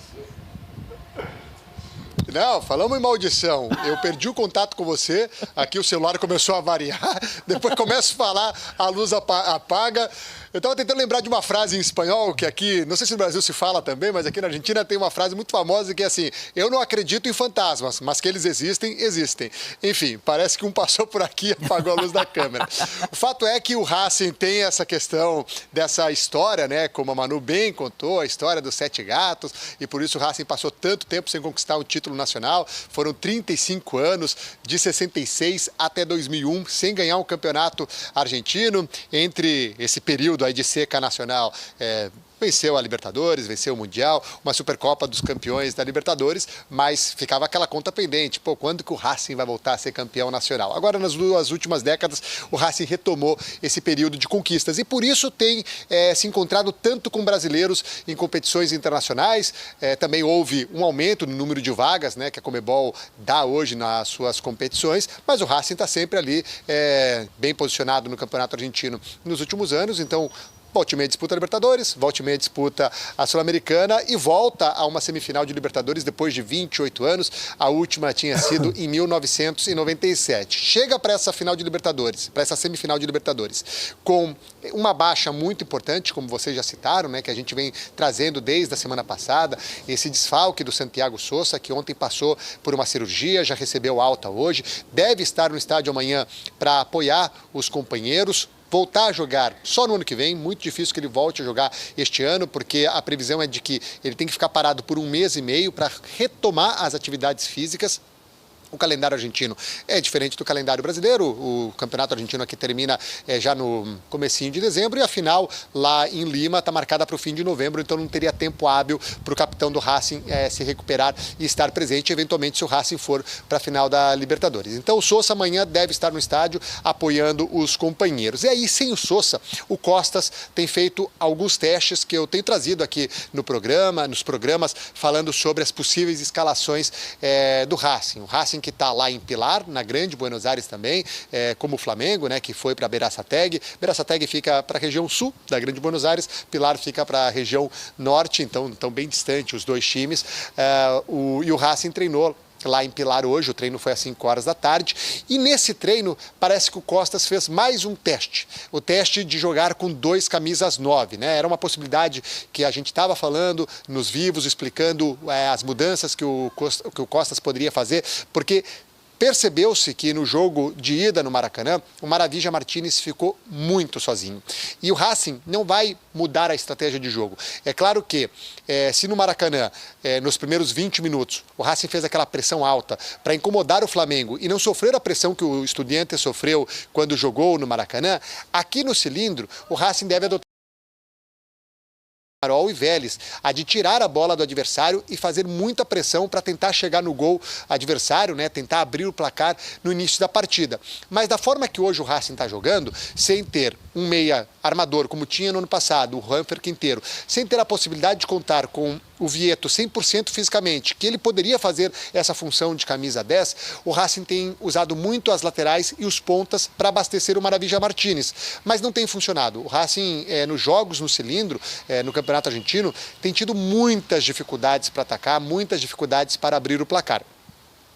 Não, falamos em maldição. Eu perdi o contato com você, aqui o celular começou a variar, depois começo a falar, a luz apaga. Eu estava tentando lembrar de uma frase em espanhol, que aqui, não sei se no Brasil se fala também, mas aqui na Argentina tem uma frase muito famosa que é assim: eu não acredito em fantasmas, mas que eles existem, existem. Enfim, parece que um passou por aqui e apagou a luz da câmera. O fato é que o Racing tem essa questão dessa história, né? Como a Manu bem contou, a história dos 7 gatos, e por isso o Racing passou tanto tempo sem conquistar um título nacional. Foram 35 anos, de 66 até 2001, sem ganhar um campeonato argentino. Entre esse período aí de seca nacional, venceu a Libertadores, venceu o Mundial, uma Supercopa dos Campeões da Libertadores, mas ficava aquela conta pendente. Pô, quando que o Racing vai voltar a ser campeão nacional? Agora, nas 2 últimas décadas, o Racing retomou esse período de conquistas e por isso tem se encontrado tanto com brasileiros em competições internacionais. Também houve um aumento no número de vagas, né, que a Conmebol dá hoje nas suas competições, mas o Racing está sempre ali bem posicionado no Campeonato Argentino nos últimos anos, então volte e meia disputa a Libertadores, volte e meia disputa a Sul-Americana e volta a uma semifinal de Libertadores depois de 28 anos. A última tinha sido em 1997. Chega para essa final de Libertadores, para essa semifinal de Libertadores, com uma baixa muito importante, como vocês já citaram, né, que a gente vem trazendo desde a semana passada, esse desfalque do Santiago Sousa, que ontem passou por uma cirurgia, já recebeu alta hoje, deve estar no estádio amanhã para apoiar os companheiros. Voltar a jogar só no ano que vem, muito difícil que ele volte a jogar este ano, porque a previsão é de que ele tem que ficar parado por 1 mês e meio para retomar as atividades físicas. O calendário argentino é diferente do calendário brasileiro. O campeonato argentino aqui termina já no comecinho de dezembro e a final lá em Lima está marcada para o fim de novembro, então não teria tempo hábil para o capitão do Racing se recuperar e estar presente, eventualmente, se o Racing for para a final da Libertadores. Então o Sousa amanhã deve estar no estádio apoiando os companheiros. E aí, sem o Sousa, o Costas tem feito alguns testes que eu tenho trazido aqui no programa, nos programas, falando sobre as possíveis escalações do Racing. O Racing que está lá em Pilar, na Grande Buenos Aires também, como o Flamengo, né, que foi para Berazategui. Berazategui fica para a região sul da Grande Buenos Aires, Pilar fica para a região norte, então bem distante os dois times. E o Racing treinou lá em Pilar hoje, o treino foi às 5 horas da tarde, e nesse treino parece que o Costas fez mais um teste, o teste de jogar com 2 camisas 9, né? Era uma possibilidade que a gente estava falando nos vivos, explicando as mudanças que o Costas poderia fazer, porque percebeu-se que no jogo de ida no Maracanã, o Maravilla Martínez ficou muito sozinho. E o Racing não vai mudar a estratégia de jogo. É claro que, se no Maracanã, nos primeiros 20 minutos, o Racing fez aquela pressão alta para incomodar o Flamengo e não sofrer a pressão que o Estudiantes sofreu quando jogou no Maracanã, aqui no Cilindro, o Racing deve adotar Penharol e Vélez, a de tirar a bola do adversário e fazer muita pressão para tentar chegar no gol adversário, né? Tentar abrir o placar no início da partida. Mas da forma que hoje o Racing está jogando, sem ter um meia armador, como tinha no ano passado, o Ranfer Quinteiro, sem ter a possibilidade de contar com o Vieto 100% fisicamente, que ele poderia fazer essa função de camisa 10, o Racing tem usado muito as laterais e os pontas para abastecer o Maravilla Martínez, mas não tem funcionado. O Racing, nos jogos no Cilindro, no Campeonato Argentino, tem tido muitas dificuldades para atacar, muitas dificuldades para abrir o placar.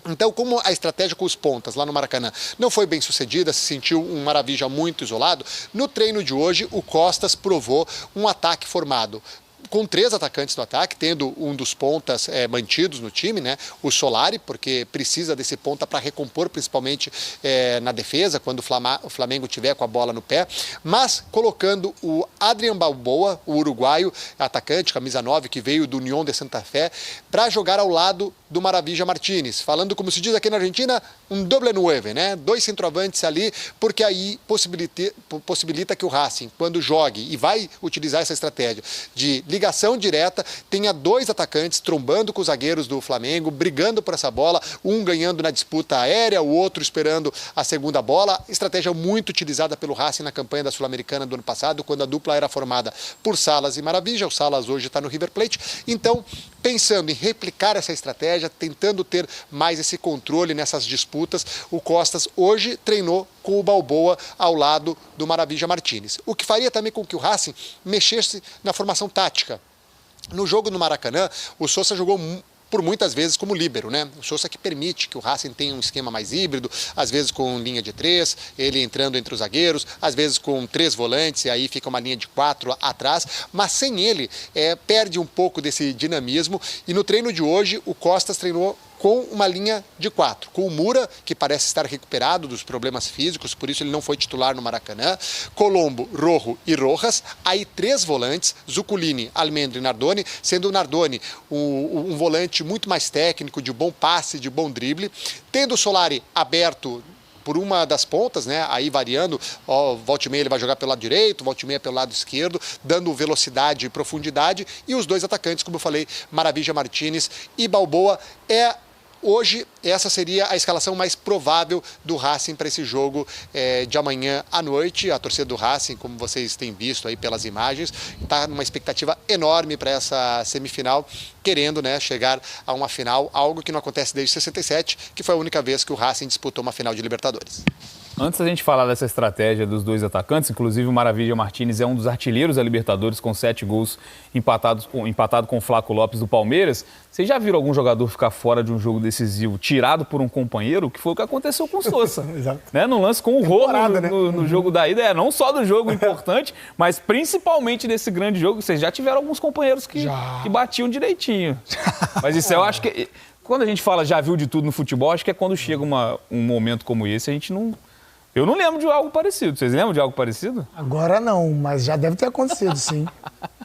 Então, como a estratégia com os pontas lá no Maracanã não foi bem sucedida, se sentiu um Maravilla muito isolado, no treino de hoje o Costas provou um ataque formado com 3 atacantes no ataque, tendo um dos pontas mantidos no time, né? O Solari, porque precisa desse ponta para recompor, principalmente na defesa, quando o Flamengo tiver com a bola no pé, mas colocando o Adrian Balboa, o uruguaio atacante, camisa 9, que veio do Unión de Santa Fé, para jogar ao lado do Maravilla Martínez, falando, como se diz aqui na Argentina, um doble nueve, né? 2 centroavantes ali, porque aí possibilita que o Racing, quando jogue e vai utilizar essa estratégia de ligação direta, tenha 2 atacantes trombando com os zagueiros do Flamengo, brigando por essa bola, um ganhando na disputa aérea, o outro esperando a segunda bola. Estratégia muito utilizada pelo Racing na campanha da Sul-Americana do ano passado, quando a dupla era formada por Salas e Maravilla. O Salas hoje está no River Plate. Então, pensando em replicar essa estratégia, tentando ter mais esse controle nessas disputas, o Costas hoje treinou com o Balboa ao lado do Maravilla Martínez. O que faria também com que o Racing mexesse na formação tática. No jogo no Maracanã, o Sousa jogou por muitas vezes como líbero, né? O Sousa que permite que o Racing tenha um esquema mais híbrido, às vezes com linha de 3, ele entrando entre os zagueiros, às vezes com 3 volantes, e aí fica uma linha de 4 atrás, mas sem ele, perde um pouco desse dinamismo, e no treino de hoje, o Costas treinou com uma linha de 4, com o Mura, que parece estar recuperado dos problemas físicos, por isso ele não foi titular no Maracanã, Colombo, Rojo e Rojas, aí 3 volantes, Zuculini, Almendra e Nardoni, sendo o Nardoni um volante muito mais técnico, de bom passe, de bom drible, tendo o Solari aberto por uma das pontas, né? Aí variando, volta e meia ele vai jogar pelo lado direito, volta e meia pelo lado esquerdo, dando velocidade e profundidade, e os 2 atacantes, como eu falei, Maravilla Martínez e Balboa. Hoje, essa seria a escalação mais provável do Racing para esse jogo de amanhã à noite. A torcida do Racing, como vocês têm visto aí pelas imagens, está numa expectativa enorme para essa semifinal, querendo, né, chegar a uma final, algo que não acontece desde 67, que foi a única vez que o Racing disputou uma final de Libertadores. Antes da gente falar dessa estratégia dos 2 atacantes, inclusive o Maravilla Martínez é um dos artilheiros da Libertadores com 7 gols empatado com o Flaco Lopes do Palmeiras. Vocês já viram algum jogador ficar fora de um jogo decisivo tirado por um companheiro? Que foi o que aconteceu com o Sousa. Exato. Né? No lance com o Rojo no jogo da ida, não só do jogo importante, mas principalmente desse grande jogo. Vocês já tiveram alguns companheiros que batiam direitinho. Mas isso eu acho que... Quando a gente fala já viu de tudo no futebol, acho que é quando chega um momento como esse, a gente não... Eu não lembro de algo parecido. Vocês lembram de algo parecido? Agora não, mas já deve ter acontecido, sim.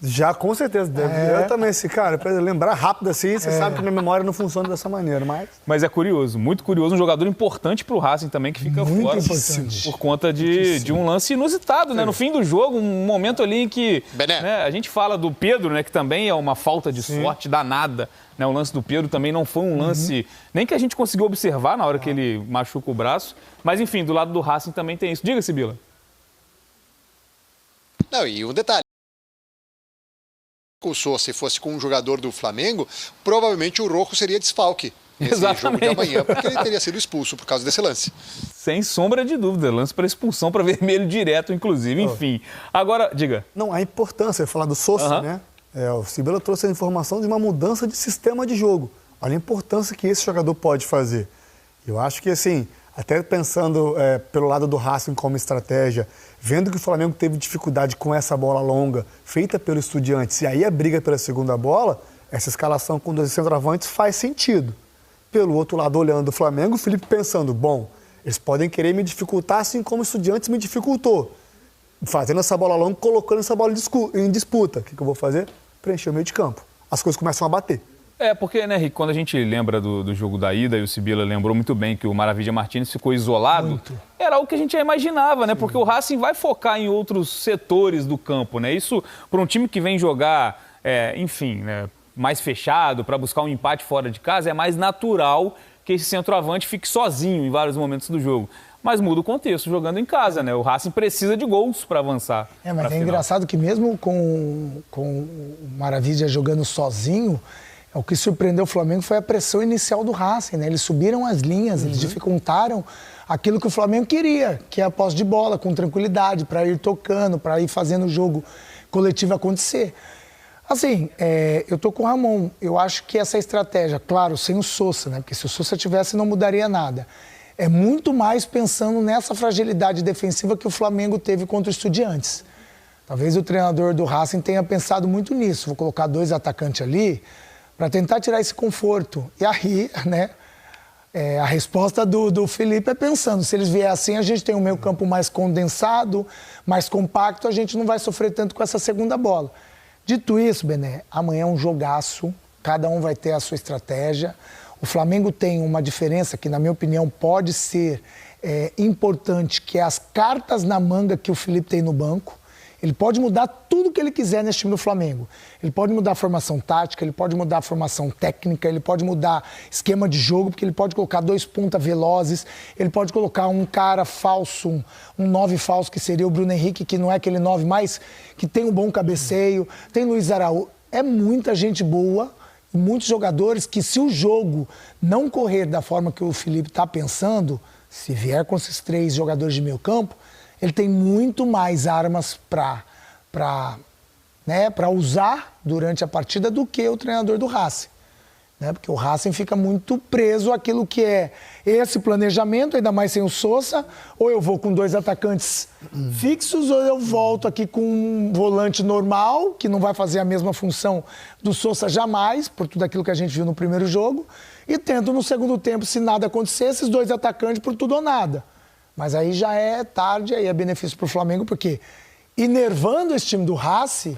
Já, com certeza. Deve. Eu também, cara, para lembrar rápido assim, você sabe que minha memória não funciona dessa maneira, mas... é curioso, muito curioso. Um jogador importante pro Racing também, que fica muito fora importante. Por conta de um lance inusitado, né? No fim do jogo, um momento ali em que... Né, a gente fala do Pedro, né? Que também é uma falta de sorte danada. Né, o lance do Pedro também não foi um lance nem que a gente conseguiu observar na hora que ele machuca o braço. Mas, enfim, do lado do Racing também tem isso. Diga, Sibila. Não, e um detalhe. Se fosse com um jogador do Flamengo, provavelmente o Rojo seria desfalque nesse jogo de amanhã, porque ele teria sido expulso por causa desse lance. Sem sombra de dúvida. Lance para expulsão, para vermelho direto, inclusive. Enfim. Agora, diga. Não, a importância, falar do Sousa, né? O Sibila trouxe a informação de uma mudança de sistema de jogo. Olha a importância que esse jogador pode fazer. Eu acho que, assim, até pensando pelo lado do Racing como estratégia, vendo que o Flamengo teve dificuldade com essa bola longa, feita pelo Estudiantes, e aí a briga pela segunda bola, essa escalação com 2 centroavantes faz sentido. Pelo outro lado, olhando o Flamengo, o Felipe pensando, bom, eles podem querer me dificultar assim como o Estudiantes me dificultou. Fazendo essa bola longa, colocando essa bola em disputa. O que eu vou fazer? Preencher o meio de campo. As coisas começam a bater. Porque, né, Rick, quando a gente lembra do jogo da ida, e o Sibila lembrou muito bem que o Maravilha Martínez ficou isolado, era algo que a gente já imaginava, né? Porque o Racing vai focar em outros setores do campo, né? Isso, para um time que vem jogar, enfim, né, mais fechado, para buscar um empate fora de casa, é mais natural que esse centroavante fique sozinho em vários momentos do jogo. Mas muda o contexto, jogando em casa, né? O Racing precisa de gols para avançar. Mas é engraçado que mesmo com o Maravilha jogando sozinho, o que surpreendeu o Flamengo foi a pressão inicial do Racing, né? Eles subiram as linhas, eles dificultaram aquilo que o Flamengo queria, que é a posse de bola, com tranquilidade, para ir tocando, para ir fazendo o jogo coletivo acontecer. Assim, eu tô com o Ramon. Eu acho que essa estratégia, claro, sem o Sousa, né? Porque se o Sousa tivesse, não mudaria nada. É muito mais pensando nessa fragilidade defensiva que o Flamengo teve contra o Estudiantes. Talvez o treinador do Racing tenha pensado muito nisso. Vou colocar 2 atacantes ali para tentar tirar esse conforto. E aí, né, a resposta do Felipe é pensando, se eles vierem assim, a gente tem um meio campo mais condensado, mais compacto, a gente não vai sofrer tanto com essa segunda bola. Dito isso, Bené, amanhã é um jogaço, cada um vai ter a sua estratégia. O Flamengo tem uma diferença que, na minha opinião, pode ser importante, que é as cartas na manga que o Felipe tem no banco. Ele pode mudar tudo o que ele quiser nesse time do Flamengo. Ele pode mudar a formação tática, ele pode mudar a formação técnica, ele pode mudar esquema de jogo, porque ele pode colocar 2 pontas velozes, ele pode colocar um cara falso, um 9 falso, que seria o Bruno Henrique, que não é aquele 9 mais, que tem um bom cabeceio, tem Luiz Araújo. É muita gente boa, muitos jogadores que, se o jogo não correr da forma que o Felipe está pensando, se vier com esses 3 jogadores de meio campo, ele tem muito mais armas para usar durante a partida do que o treinador do Racing. Né? Porque o Racing fica muito preso àquilo que é esse planejamento, ainda mais sem o Sousa, ou eu vou com 2 atacantes fixos, ou eu volto aqui com um volante normal, que não vai fazer a mesma função do Sousa jamais, por tudo aquilo que a gente viu no primeiro jogo, e tento no segundo tempo, se nada acontecer, esses 2 atacantes por tudo ou nada. Mas aí já é tarde, aí é benefício para o Flamengo, porque enervando esse time do Racing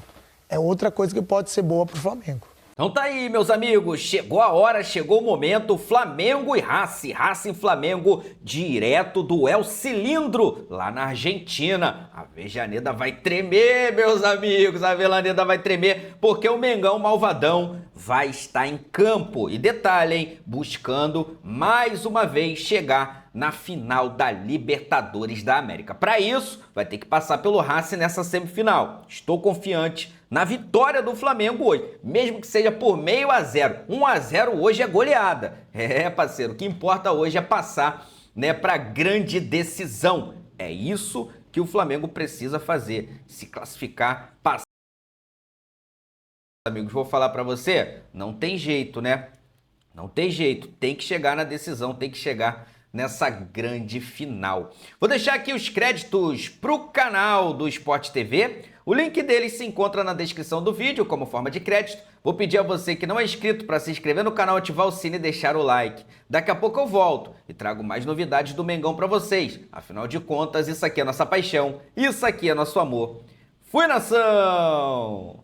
é outra coisa que pode ser boa para o Flamengo. Então tá aí, meus amigos, chegou a hora, chegou o momento, Flamengo e Racing, Racing Flamengo, direto do El Cilindro, lá na Argentina. A Avejaneda vai tremer, meus amigos, a Avejaneda vai tremer, porque o Mengão Malvadão vai estar em campo. E detalhe, hein, buscando mais uma vez chegar na final da Libertadores da América. Para isso, vai ter que passar pelo Racing nessa semifinal. Estou confiante na vitória do Flamengo hoje, mesmo que seja por 0,5-0. 1-0 hoje é goleada. Parceiro, o que importa hoje é passar, né, para grande decisão. É isso que o Flamengo precisa fazer, se classificar, passar. Amigos, vou falar para você, não tem jeito, né? Não tem jeito, tem que chegar na decisão, tem que chegar nessa grande final. Vou deixar aqui os créditos pro canal do Sport TV. O link deles se encontra na descrição do vídeo como forma de crédito. Vou pedir a você que não é inscrito para se inscrever no canal, ativar o sino e deixar o like. Daqui a pouco eu volto e trago mais novidades do Mengão para vocês. Afinal de contas, isso aqui é nossa paixão, isso aqui é nosso amor. Fui, nação!